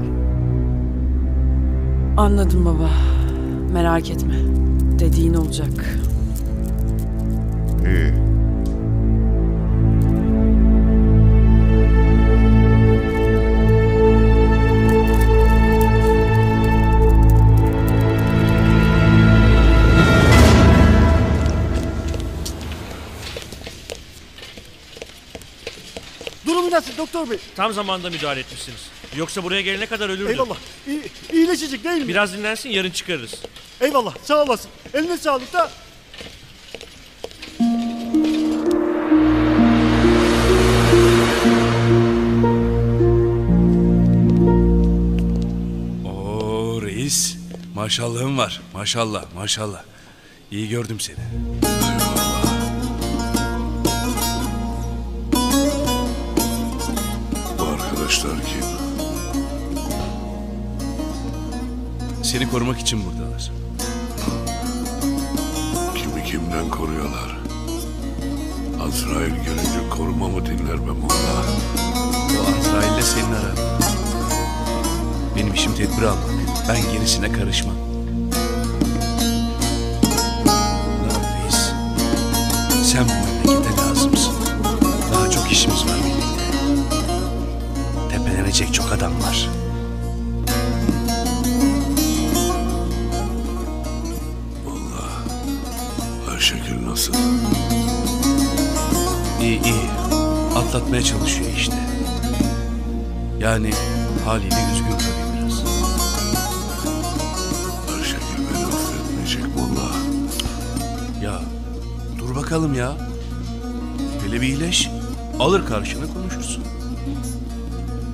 [SPEAKER 7] Anladım baba. Merak etme. Dediğin olacak.
[SPEAKER 13] İyi.
[SPEAKER 3] Durumu nasıl doktor bey?
[SPEAKER 2] Tam zamanda müdahale etmişsiniz. Yoksa buraya gelene kadar ölürdü.
[SPEAKER 3] Eyvallah. İyileşecek değil mi?
[SPEAKER 2] Biraz dinlensin, yarın çıkarırız.
[SPEAKER 3] Eyvallah. Sağ olasın. Eline sağlık da.
[SPEAKER 6] Oo reis. Maşallahın var. Maşallah maşallah. İyi gördüm seni.
[SPEAKER 1] Bu arkadaşlar kim?
[SPEAKER 6] Seni korumak için buradalar.
[SPEAKER 1] Kimi kimden koruyorlar? Azrail gelince koruma mı dinler be molla?
[SPEAKER 6] O Azrail'le senin aran. Benim işim tedbir almak. Ben gerisine karışmam. Lan reis. Sen bu memlekete lazımsın. Daha çok işimiz var birlikte. Tepelenecek çok adam var.
[SPEAKER 1] Ayşegül nasıl?
[SPEAKER 6] İyi iyi. Atlatmaya çalışıyor işte. Yani haliyle üzgün tabii biraz.
[SPEAKER 1] Ayşegül beni affetmeyecek molla.
[SPEAKER 6] Ya dur bakalım ya. Hele bir iyileş. Alır karşına konuşursun.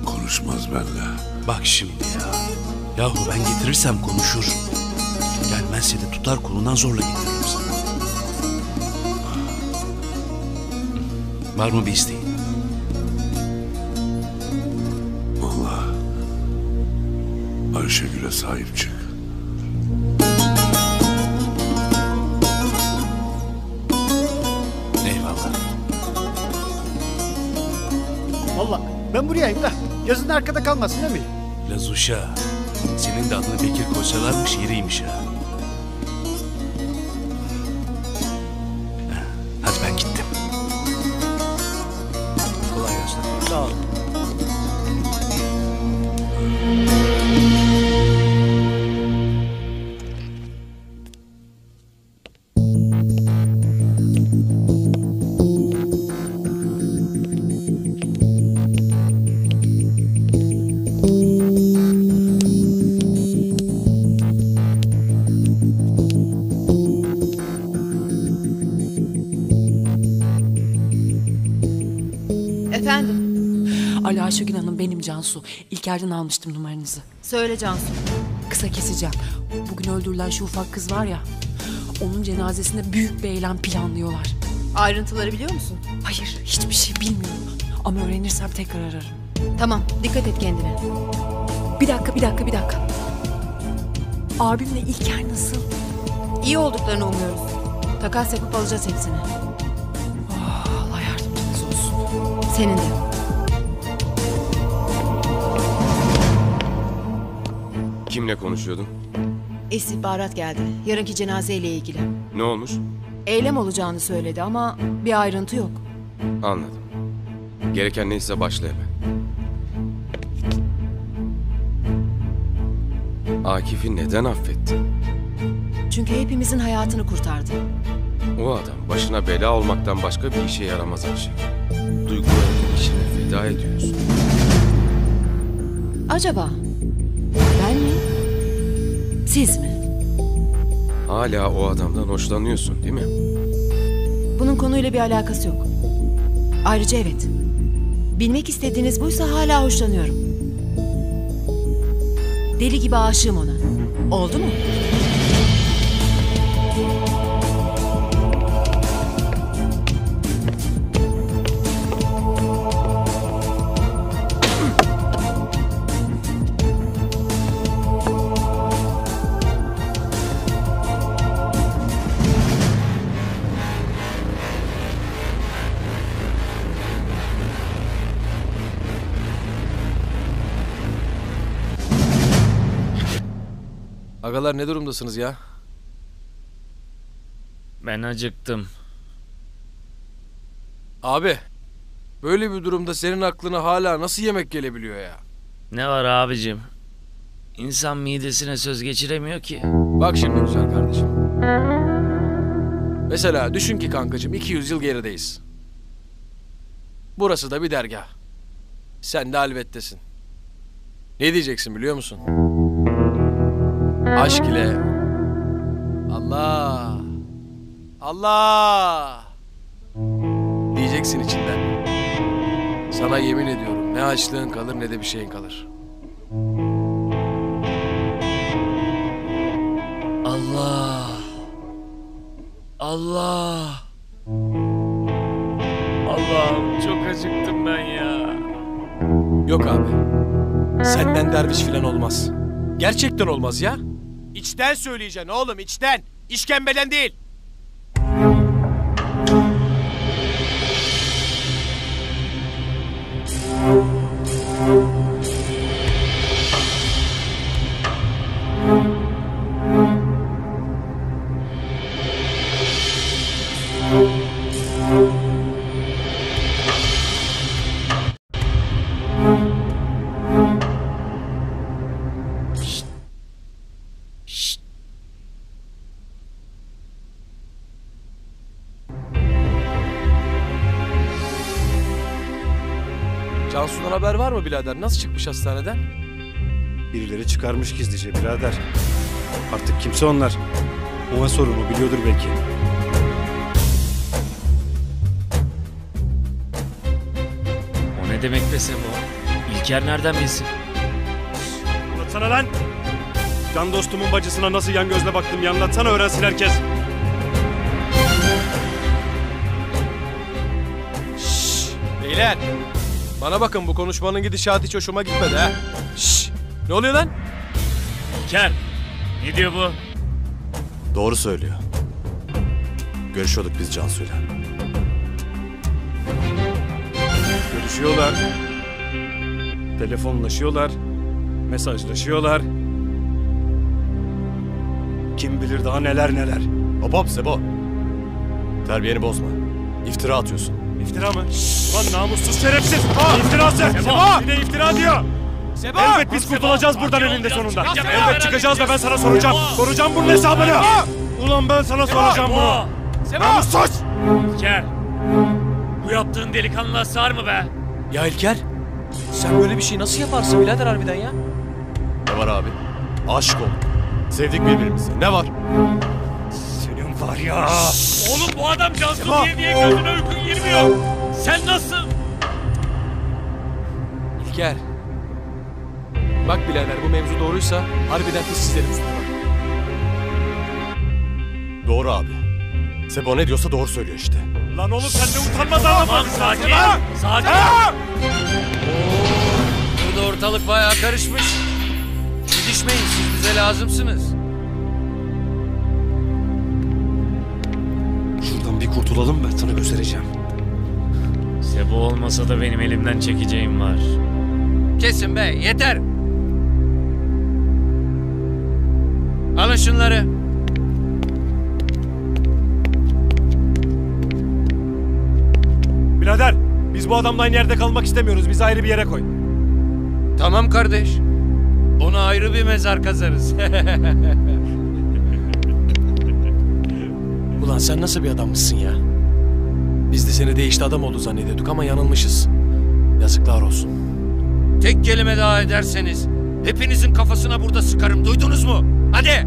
[SPEAKER 1] Konuşmaz benimle.
[SPEAKER 6] Bak şimdi ya. Yahu ben getirirsem konuşur. Gelmezse de tutar kolundan zorla getiririm sana. Var mı bir isteğin?
[SPEAKER 1] Molla. Ayşegül'e sahip çık.
[SPEAKER 6] Eyvallah.
[SPEAKER 3] Valla ben burayayım da. Gözün arkada kalmasın değil mi?
[SPEAKER 6] Lazuşa. Senin de adını Bekir koysalarmış yeriymiş ha. Hadi ben gittim. Kolay gelsin.
[SPEAKER 3] Sağ ol.
[SPEAKER 4] Efendim,
[SPEAKER 14] Alo Ayşegül Hanım, benim Cansu. İlker'den almıştım numaranızı.
[SPEAKER 4] söyle Cansu.
[SPEAKER 14] Kısa keseceğim. Bugün öldürülen şu ufak kız var ya, onun cenazesinde büyük bir eylem planlıyorlar.
[SPEAKER 4] Ayrıntıları biliyor musun?
[SPEAKER 14] Hayır, hiçbir şey bilmiyorum. Ama öğrenirsem tekrar ararım.
[SPEAKER 4] Tamam, dikkat et kendine.
[SPEAKER 14] Bir dakika. Abimle İlker nasıl?
[SPEAKER 4] İyi olduklarını umuyoruz. Takas yapıp alacağız hepsini.
[SPEAKER 14] Allah yardımcınız olsun.
[SPEAKER 4] Senin de.
[SPEAKER 12] Kimle konuşuyordun?
[SPEAKER 4] İstihbarat geldi. Yarınki cenazeyle ilgili.
[SPEAKER 12] Ne olmuş?
[SPEAKER 4] Eylem olacağını söyledi ama bir ayrıntı yok.
[SPEAKER 12] Anladım. Gereken neyse başla hemen. Akif'i neden affettin?
[SPEAKER 4] Çünkü hepimizin hayatını kurtardı.
[SPEAKER 12] O adam başına bela olmaktan başka bir işe yaramaz Ayşegül. Duygularını içine feda ediyorsun.
[SPEAKER 4] Acaba ben mi? Siz mi?
[SPEAKER 12] Hala o adamdan hoşlanıyorsun değil mi?
[SPEAKER 4] Bunun konuyla bir alakası yok. Ayrıca evet. Bilmek istediğiniz buysa hala hoşlanıyorum. Deli gibi aşığım ona. Oldu mu?
[SPEAKER 3] Agalar ne durumdasınız ya?
[SPEAKER 8] Ben acıktım.
[SPEAKER 3] Abi, böyle bir durumda senin aklına hala nasıl yemek gelebiliyor ya?
[SPEAKER 8] Ne var abicim? İnsan midesine söz geçiremiyor ki.
[SPEAKER 3] Bak şimdi güzel kardeşim. Mesela düşün ki kankacığım 200 yıl gerideyiz. Burası da bir dergah.
[SPEAKER 5] Sen de halvettesin. Ne diyeceksin biliyor musun? Aşk ile Allah Allah diyeceksin içinden. Sana yemin ediyorum ne açlığın kalır ne de bir şeyin kalır.
[SPEAKER 8] Allah. Allah. Allah'ım çok acıktım ben ya.
[SPEAKER 5] Yok abi. Senden derviş filan olmaz. Gerçekten olmaz ya.
[SPEAKER 3] İçten söyleyeceksin oğlum, içten. İşkembeden değil.
[SPEAKER 5] Cansu'dan haber var mı birader? Nasıl çıkmış hastaneden?
[SPEAKER 6] Birileri çıkarmış gizlice birader. Artık kimse onlar. Ona sorun, o biliyordur belki.
[SPEAKER 8] O ne demek be Sebo? İlker nereden bilsin?
[SPEAKER 2] Anlatsana lan! Can dostumun bacısına nasıl yan gözle baktım anlatsana, öğrensin herkes.
[SPEAKER 5] Beyler! Bana bakın, bu konuşmanın gidişatı hiç hoşuma gitmedi ha. Şşş! Ne oluyor lan?
[SPEAKER 8] İlker! Ne diyor bu?
[SPEAKER 9] Doğru söylüyor. Görüşüyorduk biz Cansu'yla.
[SPEAKER 2] Görüşüyorlar. Telefonlaşıyorlar. Mesajlaşıyorlar. Kim bilir daha neler neler.
[SPEAKER 9] Hop hop Sebo. Terbiyeni bozma. İftira atıyorsun.
[SPEAKER 2] İftira mı? Lan namussuz şerefsiz! İftirası! Sebo! Bir de iftira diyor!
[SPEAKER 3] Sebo!
[SPEAKER 2] Elbet biz kurtulacağız buradan eninde sonunda. Elbet çıkacağız ve ben sana soracağım. Soracağım bunun hesabını! Ulan ben sana soracağım bunu! Namussuz!
[SPEAKER 8] İlker! Bu yaptığın delikanlılığa sığar mı be?
[SPEAKER 5] Ya İlker, sen böyle bir şey nasıl yaparsın birader harbiden ya?
[SPEAKER 9] Ne var abi? Aşık olduk. Sevdik birbirimizi. Ne var?
[SPEAKER 2] Senin var ya!
[SPEAKER 8] Oğlum bu adam Cansu diye gözüne uykun girmiyor. Sen nasıl?
[SPEAKER 5] İlker. Bak birader, bu mevzu doğruysa harbiden kız sizlerin üstüne bak.
[SPEAKER 9] Doğru abi. Sebo ne diyorsa doğru söylüyor işte.
[SPEAKER 2] Lan oğlum sen ne utanmaz adamsın!
[SPEAKER 8] Tamam sakin. Sakin.
[SPEAKER 15] Burada ortalık bayağı karışmış. Gidişmeyin, siz bize lazımsınız.
[SPEAKER 6] Şuradan bir kurtulalım, ben sana göstereceğim.
[SPEAKER 8] Sebo olmasa da benim elimden çekeceğim var.
[SPEAKER 15] Kesin be, yeter. Alın şunları.
[SPEAKER 2] Birader, biz bu adamla aynı yerde kalmak istemiyoruz. Bizi ayrı bir yere koy.
[SPEAKER 15] Tamam kardeş. Ona ayrı bir mezar kazarız.
[SPEAKER 5] Ulan sen nasıl bir adammışsın ya? Biz de seni değişti adam oldu zannediyorduk ama yanılmışız. Yazıklar olsun.
[SPEAKER 15] Tek kelime daha ederseniz hepinizin kafasına burada sıkarım. Duydunuz mu? Hadi!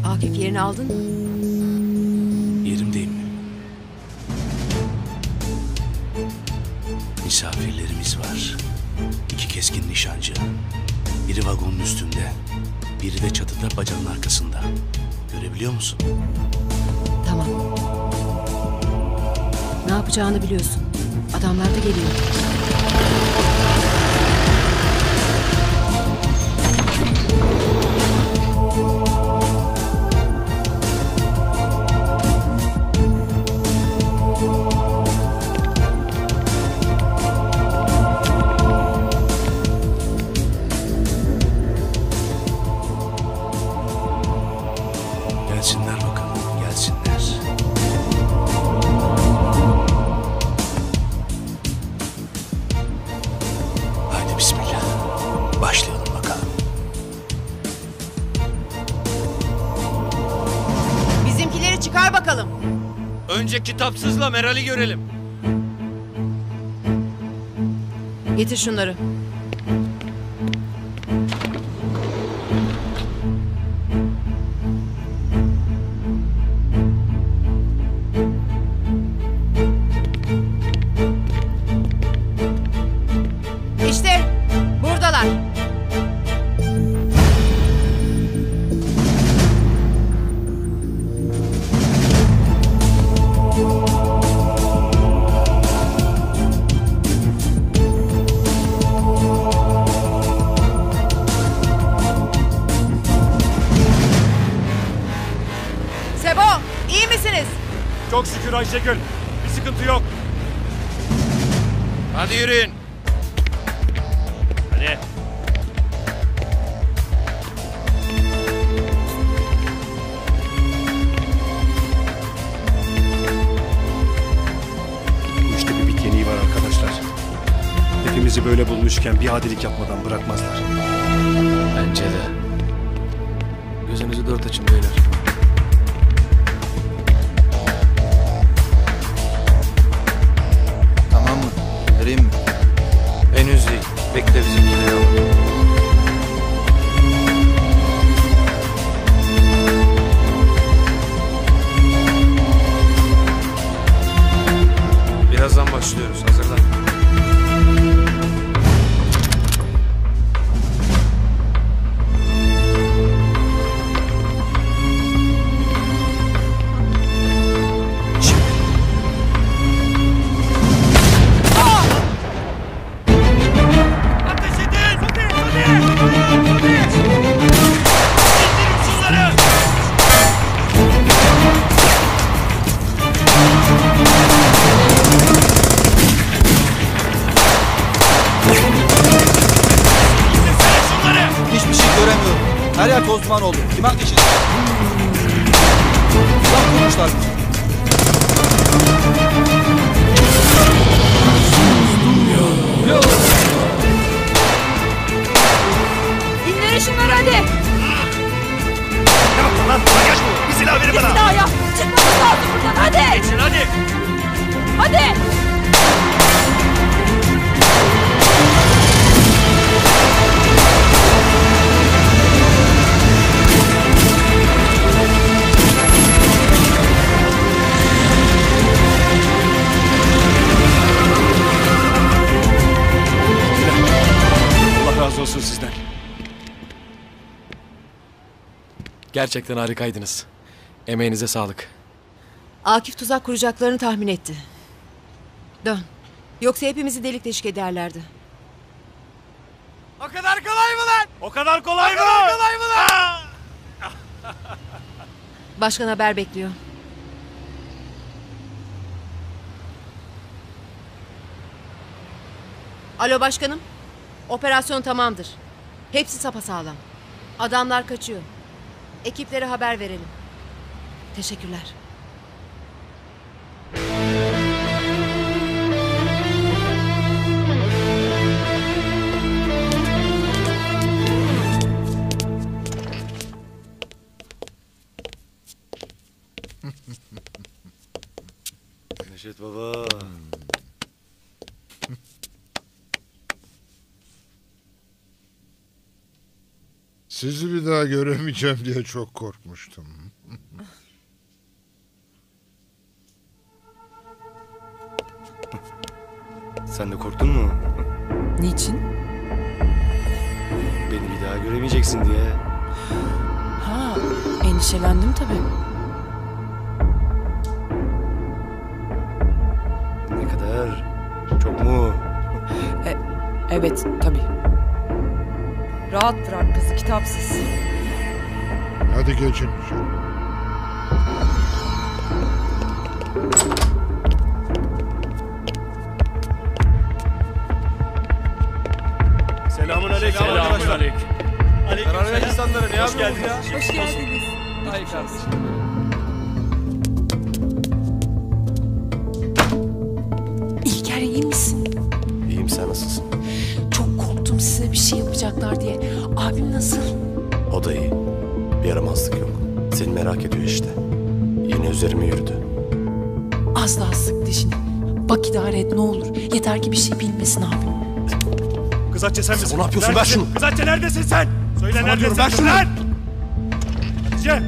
[SPEAKER 4] Akif, yerini aldın mı?
[SPEAKER 6] Yerimdeyim. Misafirlerimiz var. 2 keskin nişancı. Biri vagonun üstünde, biri de çatıda bacanın arkasında. Görebiliyor musun?
[SPEAKER 4] Tamam. Ne yapacağını biliyorsun. Adamlar da geliyor.
[SPEAKER 15] Önce kitapsızla Meral'i görelim.
[SPEAKER 4] Getir şunları. İşte buradalar. Sebo, iyi misiniz?
[SPEAKER 2] Çok şükür Ayşegül. Bir sıkıntı yok.
[SPEAKER 15] Hadi yürüyün.
[SPEAKER 2] Hadi. Bu işte bir bit yeniği var arkadaşlar. Hepimizi böyle bulmuşken bir adilik yapmadan bırakmazlar.
[SPEAKER 12] Bence de. Gözünüzü dört açın beyler.
[SPEAKER 9] Tamam mı? Vereyim mi?
[SPEAKER 15] Henüz değil. Bekle bizimkileri alalım. Birazdan başlıyoruz. Hazırlan.
[SPEAKER 9] Hiçbir şey göremiyorum. Her yer toz duman oldu. Liman geçildi. Uzak kurmuşlar bizi.
[SPEAKER 10] İndirin şunları hadi.
[SPEAKER 2] Ne yaptın lan? Kaç bu? Bir silah verin
[SPEAKER 10] Bir
[SPEAKER 2] bana.
[SPEAKER 10] silah yap. Çıkmamız lazım buradan hadi.
[SPEAKER 2] Geçin hadi.
[SPEAKER 10] Hadi.
[SPEAKER 2] Allah razı olsun sizden.
[SPEAKER 16] Gerçekten harikaydınız. Emeğinize sağlık.
[SPEAKER 4] Akif tuzak kuracaklarını tahmin etti. Dön. Yoksa hepimizi delik deşik ederlerdi.
[SPEAKER 3] O kadar kolay mı lan?
[SPEAKER 2] O kadar kolay mı?
[SPEAKER 3] O kadar kolay mı lan?
[SPEAKER 4] Başkan haber bekliyor. Alo başkanım. Operasyon tamamdır. Hepsi sapasağlam. Adamlar kaçıyor. Ekiplere haber verelim. Teşekkürler.
[SPEAKER 9] Neşet baba.
[SPEAKER 13] Sizi bir daha göremeyeceğim diye çok korkmuştum.
[SPEAKER 9] Sen de korktun mu?
[SPEAKER 14] Niçin?
[SPEAKER 9] Beni bir daha göremeyeceksin diye.
[SPEAKER 14] Ha, endişelendim tabii.
[SPEAKER 9] Ne kadar? Çok mu?
[SPEAKER 14] Evet, tabii.
[SPEAKER 7] Rahat bırak kızı kitapsız.
[SPEAKER 13] Hadi geçin içeri.
[SPEAKER 2] Selamun aleyküm.
[SPEAKER 3] Selamun aleyküm.
[SPEAKER 2] Karar ver insanlara ne
[SPEAKER 3] Hoş geldiniz.
[SPEAKER 2] ya?
[SPEAKER 7] Hoş geldiniz.
[SPEAKER 5] Ay kardeşim.
[SPEAKER 14] İlker iyi misin?
[SPEAKER 12] İyiyim, sen nasılsın?
[SPEAKER 14] Çok korktum size bir şey yapacaklar diye. Abim nasıl?
[SPEAKER 12] O da iyi. Bir yaramazlık yok. Seni merak ediyor işte. Yine üzerime yürüdü.
[SPEAKER 14] Az daha sık dişini. Bak idare et ne olur. Yeter ki bir şey bilmesin abi.
[SPEAKER 2] Kız Hatice sen misin?
[SPEAKER 3] Ne yapıyorsun? Ver
[SPEAKER 2] Neredesin?
[SPEAKER 3] şunu.
[SPEAKER 2] Kız Hatice neredesin sen? Söyle
[SPEAKER 3] Sana
[SPEAKER 2] neredesin?
[SPEAKER 3] diyorum, ver şunu.
[SPEAKER 2] Lan! Hatice!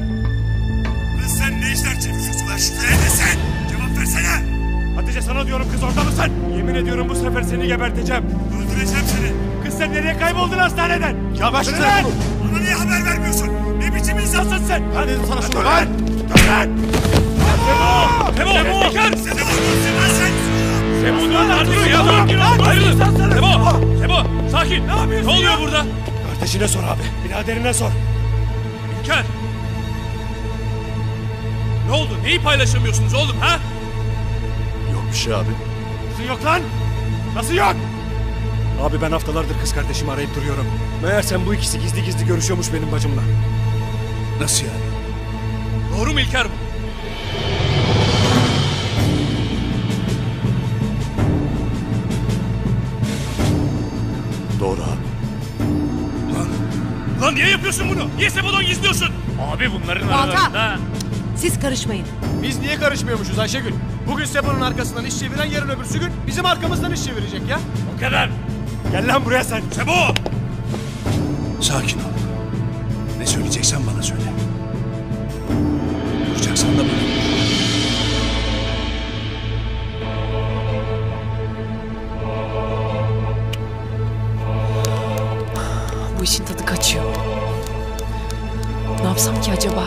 [SPEAKER 2] Kız sen ne işler çeviriyorsun lan? Neredesin? Cevap versene! Hatice sana diyorum kız orada mısın? Yemin ediyorum bu sefer seni geberteceğim. Öldüreceğim seni. Kız sen nereye kayboldun hastaneden?
[SPEAKER 3] Ya ver şu
[SPEAKER 2] Lan!
[SPEAKER 3] telefonu.
[SPEAKER 2] Bana niye haber vermiyorsun? Ne biçim insansın sen?
[SPEAKER 3] Ben dedim sana şunu,
[SPEAKER 2] Lan!
[SPEAKER 3] ver.
[SPEAKER 2] Lan! Sebo! Bekar! Sebo dur lan dur ya dur! Ayrılın! Sebo! Sakin! Ne yapıyorsun Ne oluyor burada? Kardeşine sor abi. Biraderine sor. İlker! Ne oldu? Neyi paylaşamıyorsunuz oğlum ha?
[SPEAKER 3] Yok bir şey abi.
[SPEAKER 2] Nasıl yok lan? Nasıl yok? Abi ben haftalardır kız kardeşimi arayıp duruyorum. Meğersem bu ikisi gizli gizli görüşüyormuş benim bacımla.
[SPEAKER 3] Nasıl yani?
[SPEAKER 2] Doğru mu İlker bu?
[SPEAKER 3] Doğru abi.
[SPEAKER 2] Lan niye yapıyorsun bunu? Niye Sebo'dan gizliyorsun? Abi bunların aralarında...
[SPEAKER 4] Siz karışmayın.
[SPEAKER 3] Biz niye karışmıyormuşuz Ayşegül? Bugün Sebo'nun arkasından iş çeviren yarın öbürsü gün bizim arkamızdan iş çevirecek ya.
[SPEAKER 2] O kadar. Gel lan buraya sen. Sebo!
[SPEAKER 6] Sakin ol. Ne söyleyeceksen bana söyle. Duracaksan da bana.
[SPEAKER 14] Bu işin tadı kaçıyor. Ne yapsam ki acaba?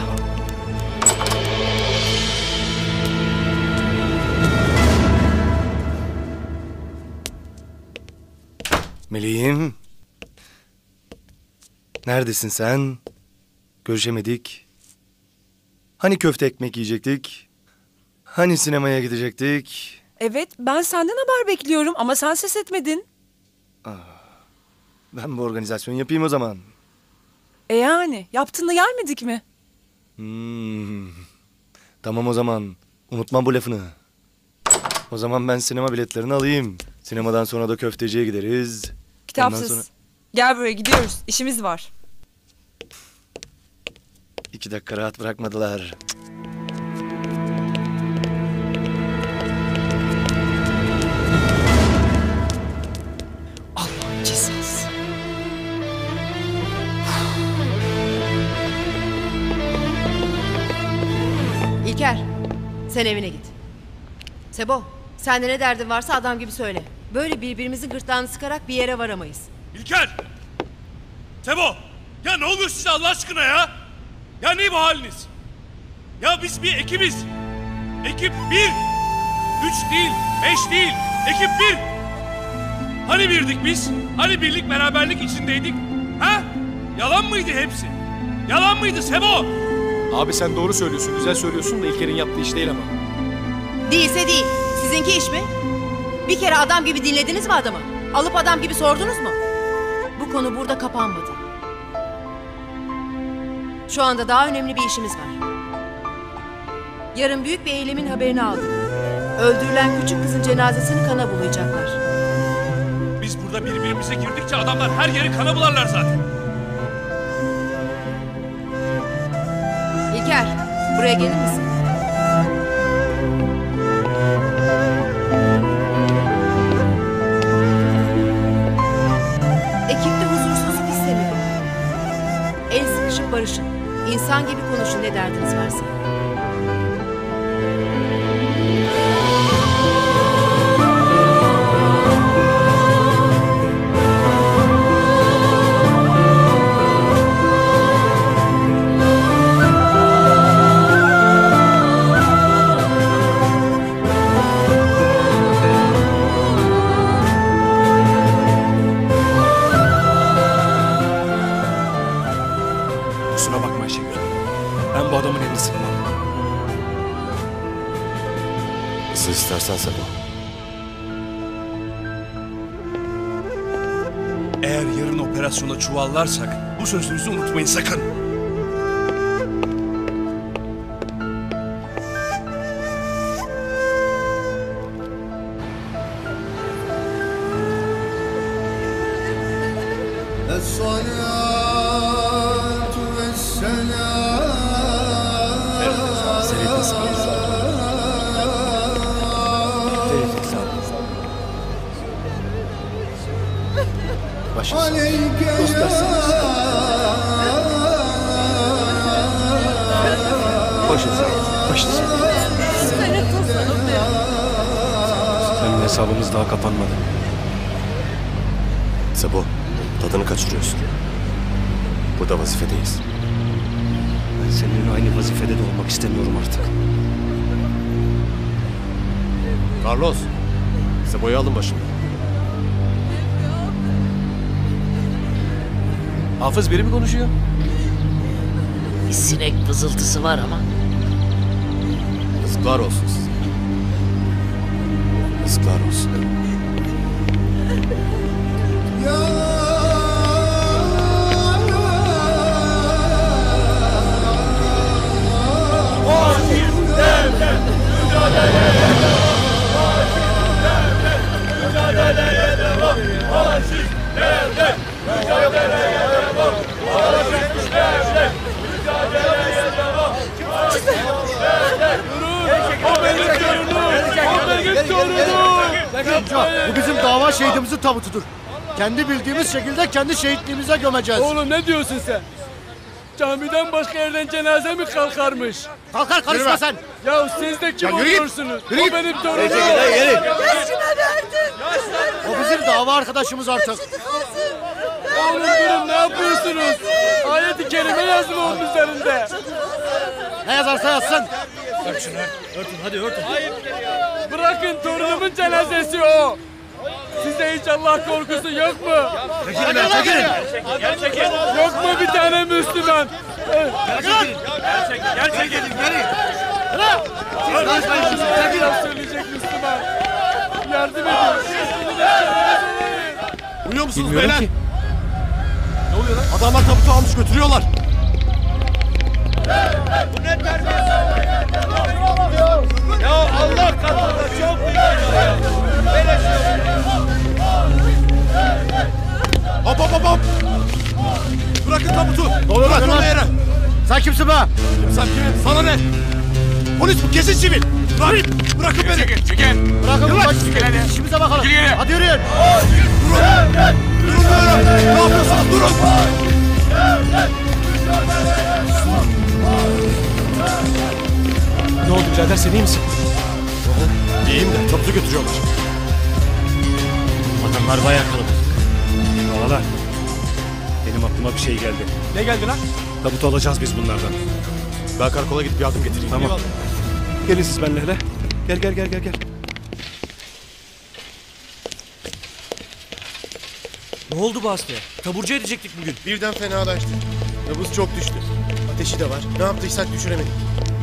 [SPEAKER 9] Meleğim. Neredesin sen? Görüşemedik. Hani köfte ekmek yiyecektik? Hani sinemaya gidecektik?
[SPEAKER 7] Evet, ben senden haber bekliyorum ama sen ses etmedin.
[SPEAKER 9] Ben bu organizasyon yapayım o zaman.
[SPEAKER 7] Yani yaptığında gelmedik mi?
[SPEAKER 9] Tamam o zaman. Unutma bu lafını. O zaman ben sinema biletlerini alayım. Sinemadan sonra da köfteciye gideriz.
[SPEAKER 7] Kitapsız.
[SPEAKER 9] Ondan sonra...
[SPEAKER 7] Gel buraya gidiyoruz. İşimiz var.
[SPEAKER 9] 2 dakika rahat bırakmadılar.
[SPEAKER 14] Allah'ın cezası.
[SPEAKER 4] İlker, sen evine git. Sebo, sende ne derdin varsa adam gibi söyle. Böyle birbirimizin gırtlağını sıkarak bir yere varamayız.
[SPEAKER 2] İlker! Sebo! Ya ne oluyor size Allah aşkına ya? Ya ne bu haliniz? Ya biz bir ekibiz. Ekip 1. 3 değil, 5 değil. Ekip 1. Hani birdik biz? Hani birlik beraberlik içindeydik? Ha? Yalan mıydı hepsi? Yalan mıydı Sebo?
[SPEAKER 16] Abi sen doğru söylüyorsun, güzel söylüyorsun da İlker'in yaptığı iş değil ama.
[SPEAKER 4] Değilse değil. Sizinki iş mi? Bir kere adam gibi dinlediniz mi adamı? Alıp adam gibi sordunuz mu? Bu konu burada kapanmadı. Şu anda daha önemli bir işimiz var. Yarın büyük bir eylemin haberini aldım. Öldürülen küçük kızın cenazesini kana bulayacaklar.
[SPEAKER 2] Biz burada birbirimize girdikçe adamlar her yeri kana bularlar zaten.
[SPEAKER 4] İlker, buraya gelir misin? Ekipte huzursuzluk istemiyorum. El sıkışıp barışın. İnsan gibi konuşun ne derdiniz varsa.
[SPEAKER 2] Kusura bakma Ayşegül. Ben bu adamın elini sıkmam.
[SPEAKER 12] Nasıl istersen Sebo.
[SPEAKER 6] Eğer yarın operasyona çuvallarsak bu sözünüzü unutmayın sakın.
[SPEAKER 5] Başın sağ olsun. Dostlar sağ olsun.
[SPEAKER 16] Başın sağ olsun.
[SPEAKER 5] Başın sağ olsun.
[SPEAKER 16] Senin hesabımız daha kapanmadı.
[SPEAKER 17] Sebo, tadını kaçırıyorsun. Burada vazifedeyiz.
[SPEAKER 16] Ben seninle aynı vazifede de olmak istemiyorum artık.
[SPEAKER 17] Carlos, Sebo'yu alın başımdan.
[SPEAKER 16] Hafız biri mi konuşuyor?
[SPEAKER 18] Bir sinek vızıltısı var ama.
[SPEAKER 17] Yazıklar olsun size. Yazıklar olsun.
[SPEAKER 3] Bu bizim dava şehidimizin tabutudur. Kendi bildiğimiz şekilde kendi şehitliğimize gömeceğiz.
[SPEAKER 5] Oğlum ne diyorsun sen? Camiden başka yerden cenaze mi kalkarmış?
[SPEAKER 3] Kalkar, karışma sen.
[SPEAKER 5] Ya siz de kim
[SPEAKER 3] Ya yürü git.
[SPEAKER 5] oluyorsunuz?
[SPEAKER 3] Yürü
[SPEAKER 5] O
[SPEAKER 3] git.
[SPEAKER 5] benim torunum.
[SPEAKER 3] O bizim dava arkadaşımız artık.
[SPEAKER 5] Oğlum durun, ne yapıyorsunuz? Ayet-i kerime yazılı onun üzerinde.
[SPEAKER 3] Ne yazarsa yazsın.
[SPEAKER 16] Ört şunu, örtün hadi örtün.
[SPEAKER 5] Bırakın, torunumun cenazesi o. Size hiç Allah korkusu yok mu?
[SPEAKER 3] Çekilin.
[SPEAKER 5] Yok mu bir tane Müslüman?
[SPEAKER 8] Gerçekten geri.
[SPEAKER 5] Biraz söyleyecek Müslüman. Yardım edin.
[SPEAKER 17] Duyuyor musunuz
[SPEAKER 16] Bilmiyorum
[SPEAKER 17] beyler?
[SPEAKER 16] ki. Ne oluyor lan?
[SPEAKER 17] Adamlar tabutu almış götürüyorlar.
[SPEAKER 8] Bu ne terbiyesiz? Ya Allah katında çok büyük ya. Böyle şey.
[SPEAKER 17] Hop hop hop hop. Bırakın tabutu.
[SPEAKER 3] Doğru
[SPEAKER 17] Bırak onu yere.
[SPEAKER 3] Sen kimsin be?
[SPEAKER 17] Sen kimin? Sana ne? Polis bu, kesin sivil. Bırakın beni.
[SPEAKER 8] Çekil.
[SPEAKER 3] Bırakın bu başı. İşimize bakalım. Hadi yürüyün.
[SPEAKER 17] Durun böyle. Ne yapıyorsunuz? Durun.
[SPEAKER 16] Ne oldu birader, sen iyi misin?
[SPEAKER 17] İyiyim de tabutu götürüyorlar.
[SPEAKER 16] Adamlar bayağı kalabalık. Ağalar, benim aklıma bir şey geldi.
[SPEAKER 3] Ne geldi lan?
[SPEAKER 16] Tabutu alacağız biz bunlardan.
[SPEAKER 17] Ben karakola gidip yardım getireyim.
[SPEAKER 16] Tamam. Gelin siz benimle hele. Gel.
[SPEAKER 8] Ne oldu bu hastaya? Taburcu edecektik bugün.
[SPEAKER 17] Birden fenalaştı. Nabız çok düştü. Ateşi de var. Ne yaptıysak düşüremedik.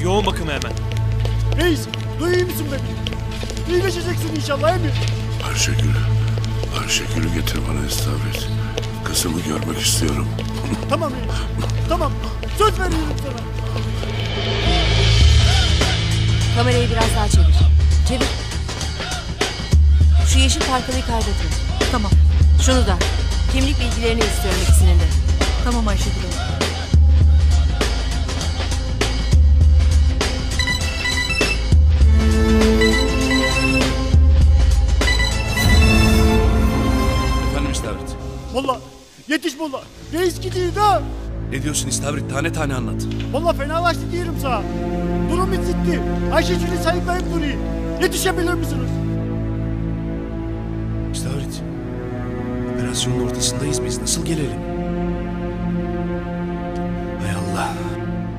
[SPEAKER 8] Yoğun bakımı hemen.
[SPEAKER 3] Reis, duyuyor musun beni? İyileşeceksin inşallah emin.
[SPEAKER 1] Ayşegül'ü getir bana istavrit. Kızımı görmek istiyorum.
[SPEAKER 3] Tamam reis. Tamam. Söz veriyorum sana.
[SPEAKER 4] Kamerayı biraz daha çevir. Çevir. Şu yeşil parkalıyı kaydetme.
[SPEAKER 7] Tamam.
[SPEAKER 4] Şunu da. Kimlik bilgilerini istiyorum ikisinin de.
[SPEAKER 7] Tamam Ayşegül Hanım.
[SPEAKER 2] Efendim İstavrit.
[SPEAKER 3] Molla. Yetiş molla. Reis gidiyor da.
[SPEAKER 2] Ne diyorsun İstavrit? Tane tane anlat.
[SPEAKER 3] Molla fenalaştı diyorum sana. Durum ciddi. Ayşegül'ü sayıklayıp duruyor. Yetişebilir misiniz?
[SPEAKER 2] İstavrit. Operasyonun ortasındayız biz. Nasıl gelelim? Hay Allah.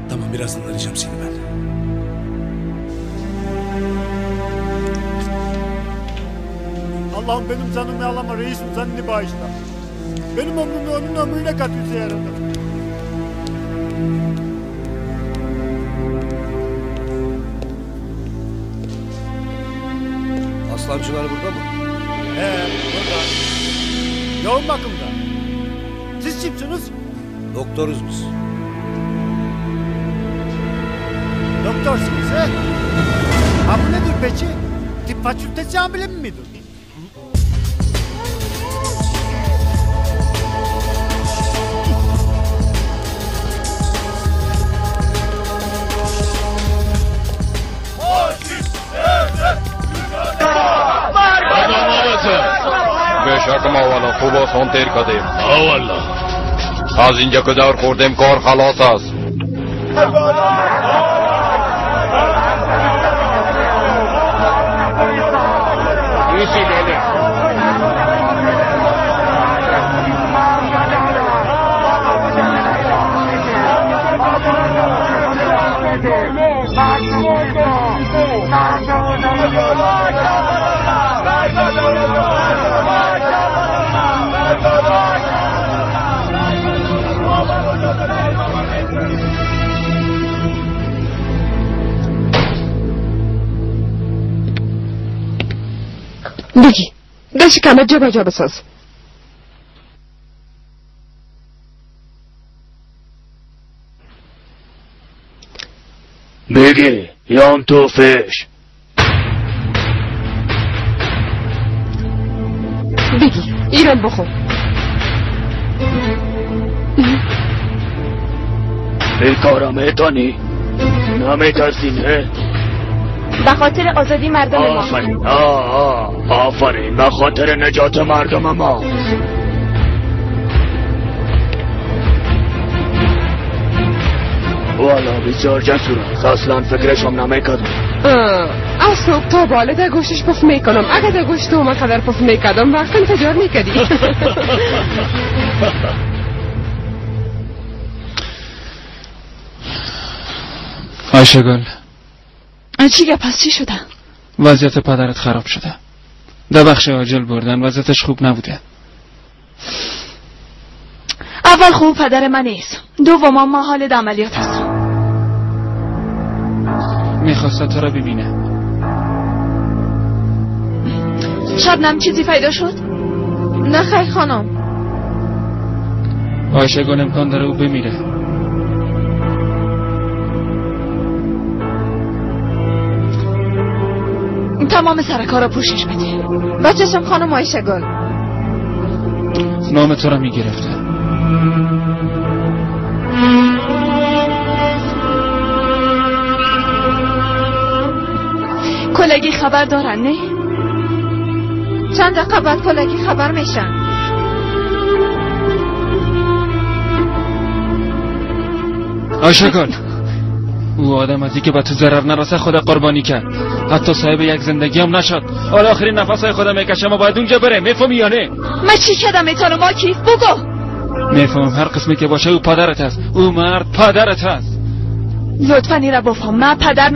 [SPEAKER 2] Tamam, birazdan arayacağım seni ben.
[SPEAKER 3] Allah'ım benim canımı alama reisim canını bağışla. Benim ömrümü onun ömrüne katıyorsa yarabbim.
[SPEAKER 16] Aslancılar burada mı?
[SPEAKER 3] Burada. Yoğun bakımda. Siz kimsiniz?
[SPEAKER 16] Doktoruz biz.
[SPEAKER 3] Doktorsunuz he? Ha bu nedir peki? Tıp fakültesi amiri midir?
[SPEAKER 19] شکم اولا خوب آسان تیر کردیم.
[SPEAKER 8] والا
[SPEAKER 19] از اینجا که دور خوردیم کار خلاص است.
[SPEAKER 14] بگی دست کمر جا به جا بساز.
[SPEAKER 8] بگی یان تو فش.
[SPEAKER 14] بگی ایران بخور.
[SPEAKER 8] بیکارم ایتانی نمیترسی نه؟
[SPEAKER 10] به خاطر آزادی مردم ما.
[SPEAKER 8] آفرین آفرین به خاطر نجات مردم ما. والا بسیار جسورم. اصلا فکرشم نمیکردم.
[SPEAKER 14] از صبح تا بالا در گوشش پف میکنم. اگر در گوشت اومد قدر پف میکردم وقت انفجار میکردی.
[SPEAKER 20] آیشگل
[SPEAKER 10] چی پس چی شده؟
[SPEAKER 20] وضعیت پدرت خراب شده. در بخش عاجل بردن. وضعیتش خوب نبوده.
[SPEAKER 10] اول خوب پدر من نیست. دوم ما حال د عملیات هست.
[SPEAKER 20] میخواست تو را ببینه.
[SPEAKER 10] شبنم چیزی پیدا شد؟ نه خیر خانم.
[SPEAKER 20] آیشگل امکان داره او بمیره.
[SPEAKER 10] تمام سرکارا پوشش بده. بچه‌شم خانم آیشگل.
[SPEAKER 20] نام تو را میگرفته.
[SPEAKER 10] کلگی خبر دارن نه؟ چند دقیقه بعد کلگی خبر میشن.
[SPEAKER 20] آیشگل او آدم ازی که به تو ضرر نرسه خود قربانی کرد. حتی صاحب یک زندگی هم نشد. حالا آخرین نفسای خودم میکشه. ما باید اونجا بره. میفهمی یا نه؟
[SPEAKER 10] من چی کردم ایتانو ما کیف بگو.
[SPEAKER 20] میفهم هر قسمی که باشه او پدرت است. او مرد پدرت است.
[SPEAKER 10] لطفا این را بفهم. من پدر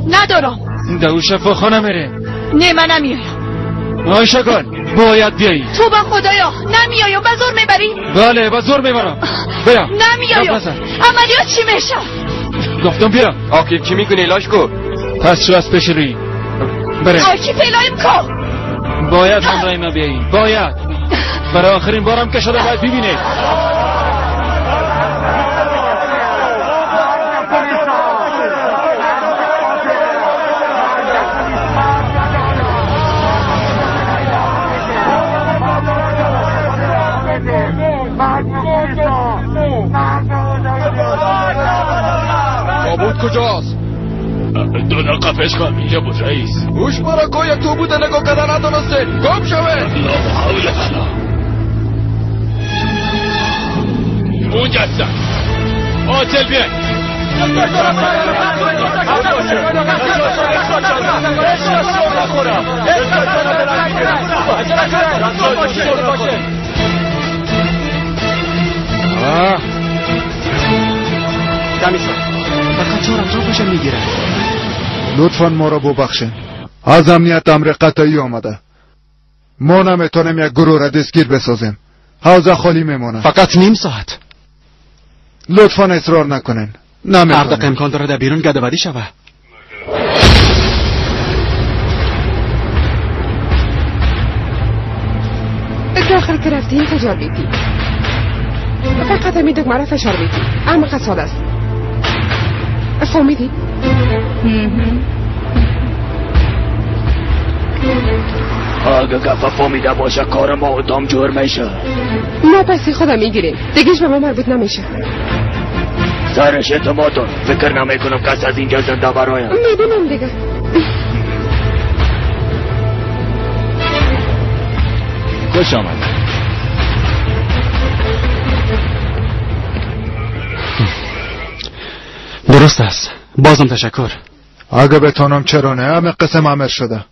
[SPEAKER 10] ندارم.
[SPEAKER 20] دو شفاخانه میره.
[SPEAKER 10] نه من نمیایم.
[SPEAKER 20] آیشگل باید بیایی.
[SPEAKER 10] تو با خدایا نمیایم. به زور میبری؟
[SPEAKER 20] بله به زور میبرم. بیا.
[SPEAKER 10] نمیایم. عملیات چی میشه؟
[SPEAKER 20] گفتم بیا.
[SPEAKER 19] آکیف چی میکنی لاشکو؟
[SPEAKER 20] پس شو از پیش روی بره.
[SPEAKER 10] آکیف ایلایم کو.
[SPEAKER 20] باید همراه ما بیایی. باید. برای آخرین بارم که شده باید ببینید.
[SPEAKER 19] تابوت کجاست؟
[SPEAKER 8] 2 دقیقه پیش کن اینجا بود رئیس.
[SPEAKER 19] گوش برا که یک تابوت نگاه کردن ندانسته. گم شوه.
[SPEAKER 8] اونجا هستن. آتل بیان.
[SPEAKER 3] فقط 4 اطرافشم میگیره. لطفا ما را ببخشین. از امنیت امر قطعی آمده. ما نمیتونیم یک گروه را دستگیر بسازیم. حوزه خالی میمونه.
[SPEAKER 17] فقط نیم ساعت.
[SPEAKER 3] لطفا اصرار نکنین.
[SPEAKER 17] هر دقیقه امکان داره در بیرون گدوادی شوه.
[SPEAKER 14] داخل که رفتی انفجار بیدی. فقط امیدک مرا فشار بیدی. اما قصاد است. فهمیدی؟
[SPEAKER 8] اگه گفت فهمیده باشه کار ما ادام جور میشه.
[SPEAKER 14] ما پسی خودم میگیریم. دیگهش به ما مربوط نمیشه.
[SPEAKER 8] سرش اعتماد فکر نمیکنم کس از اینجا زنده برایم.
[SPEAKER 14] میدونم دیگه.
[SPEAKER 20] خوش آمد. درست است. بازم تشکر.
[SPEAKER 21] اگه بتونم چرا نه، همه قسم عمل شده.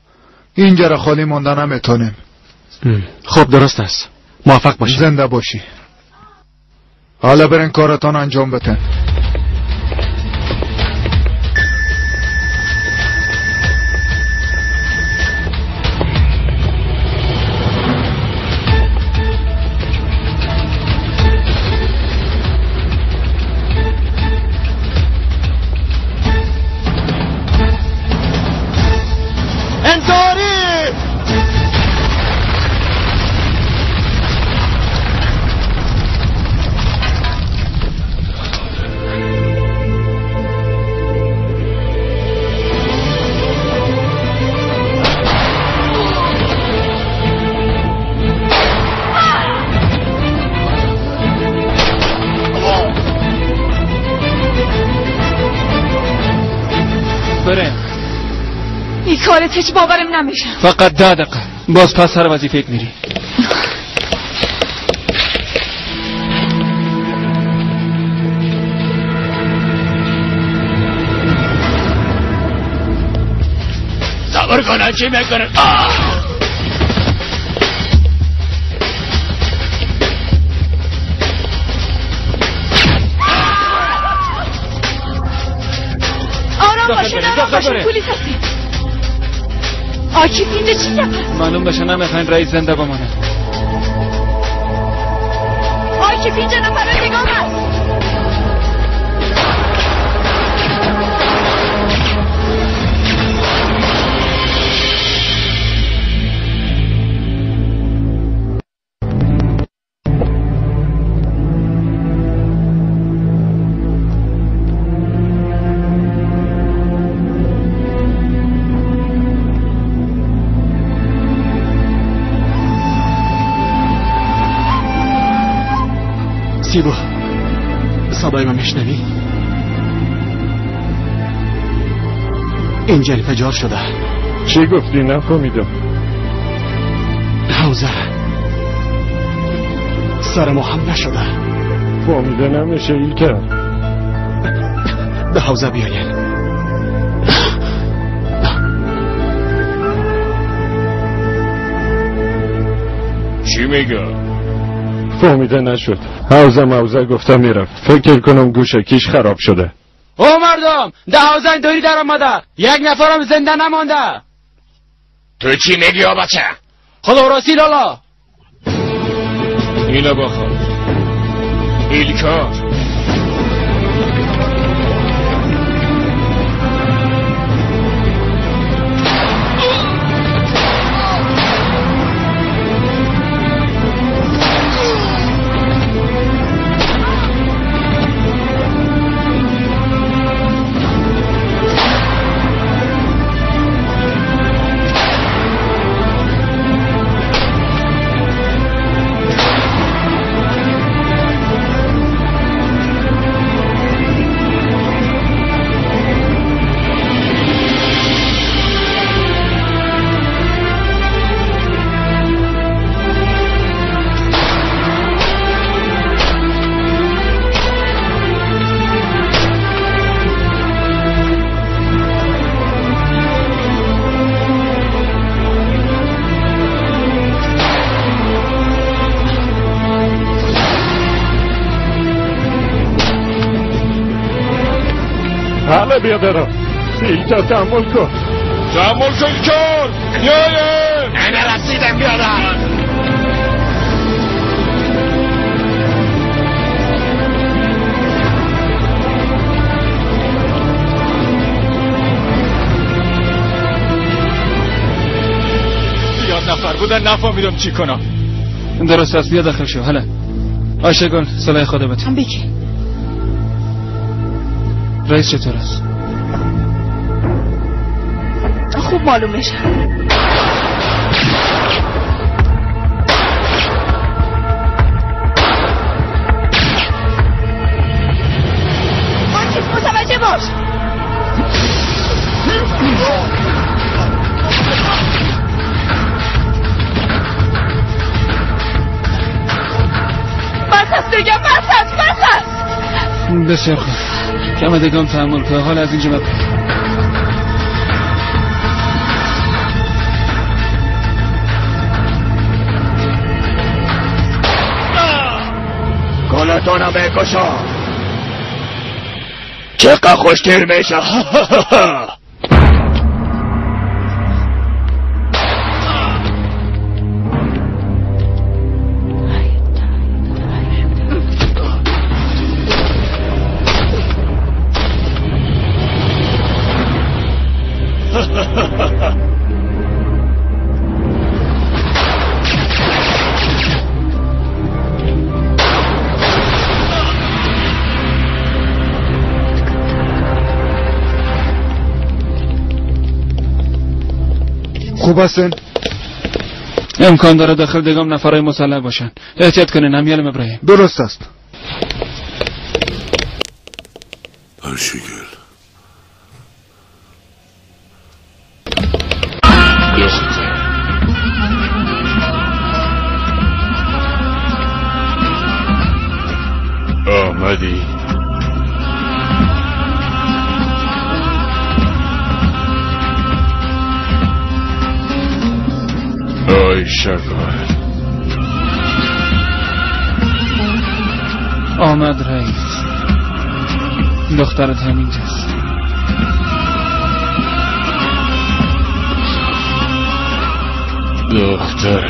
[SPEAKER 21] اینجا را خالی موندن هم بتونیم.
[SPEAKER 20] خب درست است. موفق باشی.
[SPEAKER 21] زنده باشی. حالا برین کارتان انجام بتن.
[SPEAKER 10] این کارت هیچ باورم نمیشه.
[SPEAKER 20] فقط 10 دقیقه. باز پس سر وظیفه میری.
[SPEAKER 8] صبر کن چی میکنه؟
[SPEAKER 10] آرام باشین پولیس هستی. آکیف اینجا چی دقیقه؟
[SPEAKER 20] معلوم بشه نمیخواین رئیس زنده بمانه.
[SPEAKER 10] آکیف اینجا نفر نگاه هست.
[SPEAKER 20] سیبو صدای من میشنوی؟ اینجا انفجار شده.
[SPEAKER 11] چی گفتی؟ نفهمیدم.
[SPEAKER 20] حوزه سر ما هم نشده.
[SPEAKER 11] فهمیده نمیشه ای کرد.
[SPEAKER 20] به حوزه بیاین.
[SPEAKER 11] چی میگه؟ فهمیده نشد. حوزه گفتم میرم. فکر کنم گوشه کیش خراب شده.
[SPEAKER 20] او مردم 10 دوری در آمده. یک نفرم زنده نمانده.
[SPEAKER 15] تو چی میگی بچه؟
[SPEAKER 20] خدا راستی لالا
[SPEAKER 11] اینو بخور.
[SPEAKER 15] ایلکار
[SPEAKER 11] حالا بیادرم اینجا تحمل کن. تحمل کن کار. بیایم.
[SPEAKER 15] نه رسیدم بیادر.
[SPEAKER 20] زیاد نفر بودن نفهمیدم چی کنم. درست است بیا داخل شو. حالا آشگون صلاح خودت
[SPEAKER 10] بگی.
[SPEAKER 20] رئیس چطور است؟
[SPEAKER 10] خوب معلوم میشه. آکیف متوجه باش.
[SPEAKER 20] بسیار خوب. کم دگام تحمل که حال از اینجا بپر.
[SPEAKER 13] گلتونو بکشا چقدر خوشگل میشه.
[SPEAKER 21] خوب هستن؟
[SPEAKER 20] امکان داره داخل دگام نفرای مسلح باشن. احتیاط کنین. امیال ابراهیم.
[SPEAKER 21] درست است.
[SPEAKER 1] آشگل
[SPEAKER 11] آمدی آی شکار.
[SPEAKER 20] آمد رئیس. دخترت همینجاست.
[SPEAKER 11] دختر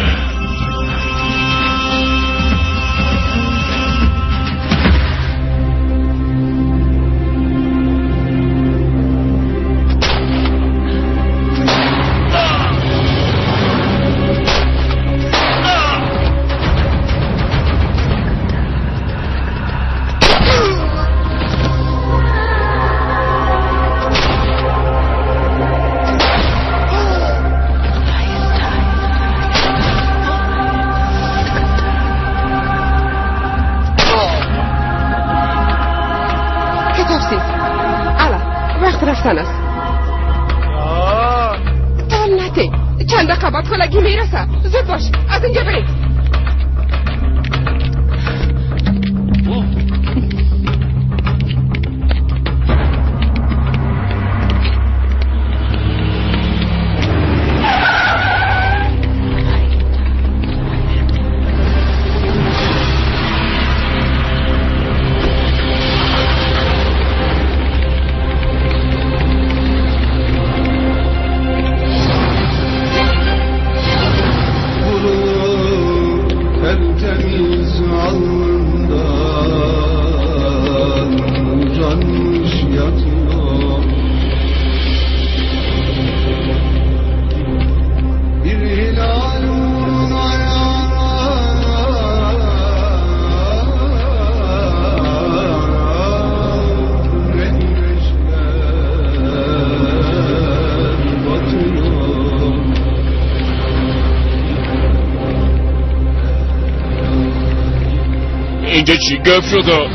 [SPEAKER 11] اینجا چی گفت شده؟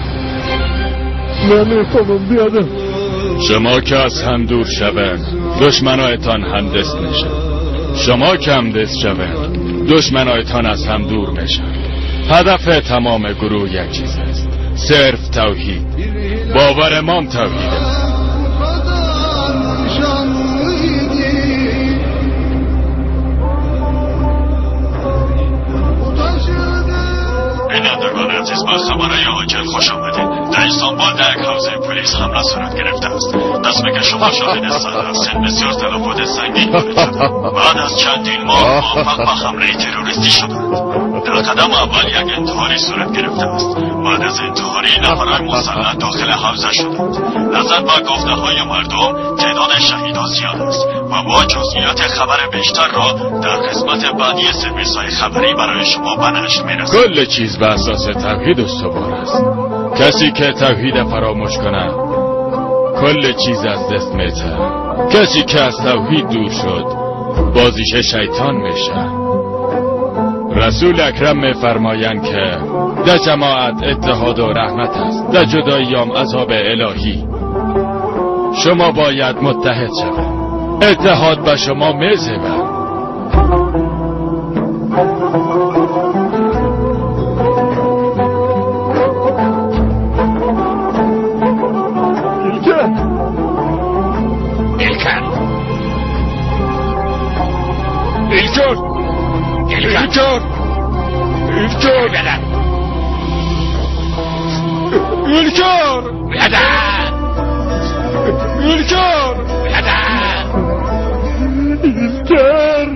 [SPEAKER 21] نمیفهمم بیادم.
[SPEAKER 11] شما که از هم دور شوند دشمنایتان هم دست میشن. شما که هم دست شوند دشمنایتان از هم دور میشن. هدف تمام گروه یک چیز است، صرف توحید. باور امام توحید است.
[SPEAKER 22] بینندگان عزیز با خبرهای عاجل خوش آمدید. در استانبول در یک حوزه پلیس حمله صورت گرفته است. دست که شما شاهد سن بسیار تلفات سنگین وارد شده. بعد از چندین ماه موفق به حمله تروریستی شدند. در قدم اول یک انتحاری صورت گرفته است. بعد از انتحاری نفرهای مسلح داخل حوزه شدند. نظر به گفته های مردم تعداد شهیدان زیاد است و با جزئیات خبر بیشتر را در قسمت بعدی سرویس های خبری برای شما به نشر می‌رسانیم.
[SPEAKER 11] کل چیز به اساس توحید استوار است. کسی که توحید فراموش کنه کل چیز از دست میته. کسی که از توحید دور شد بازیش شیطان میشه. رسول اکرم میفرمایند که در جماعت اتحاد و رحمت است، در جدایی هم عذاب الهی. شما باید متحد شوید. اتحاد به شما میزیبد. İlkör! İlkör! İlkör! İlkör! İlkör! İlkör!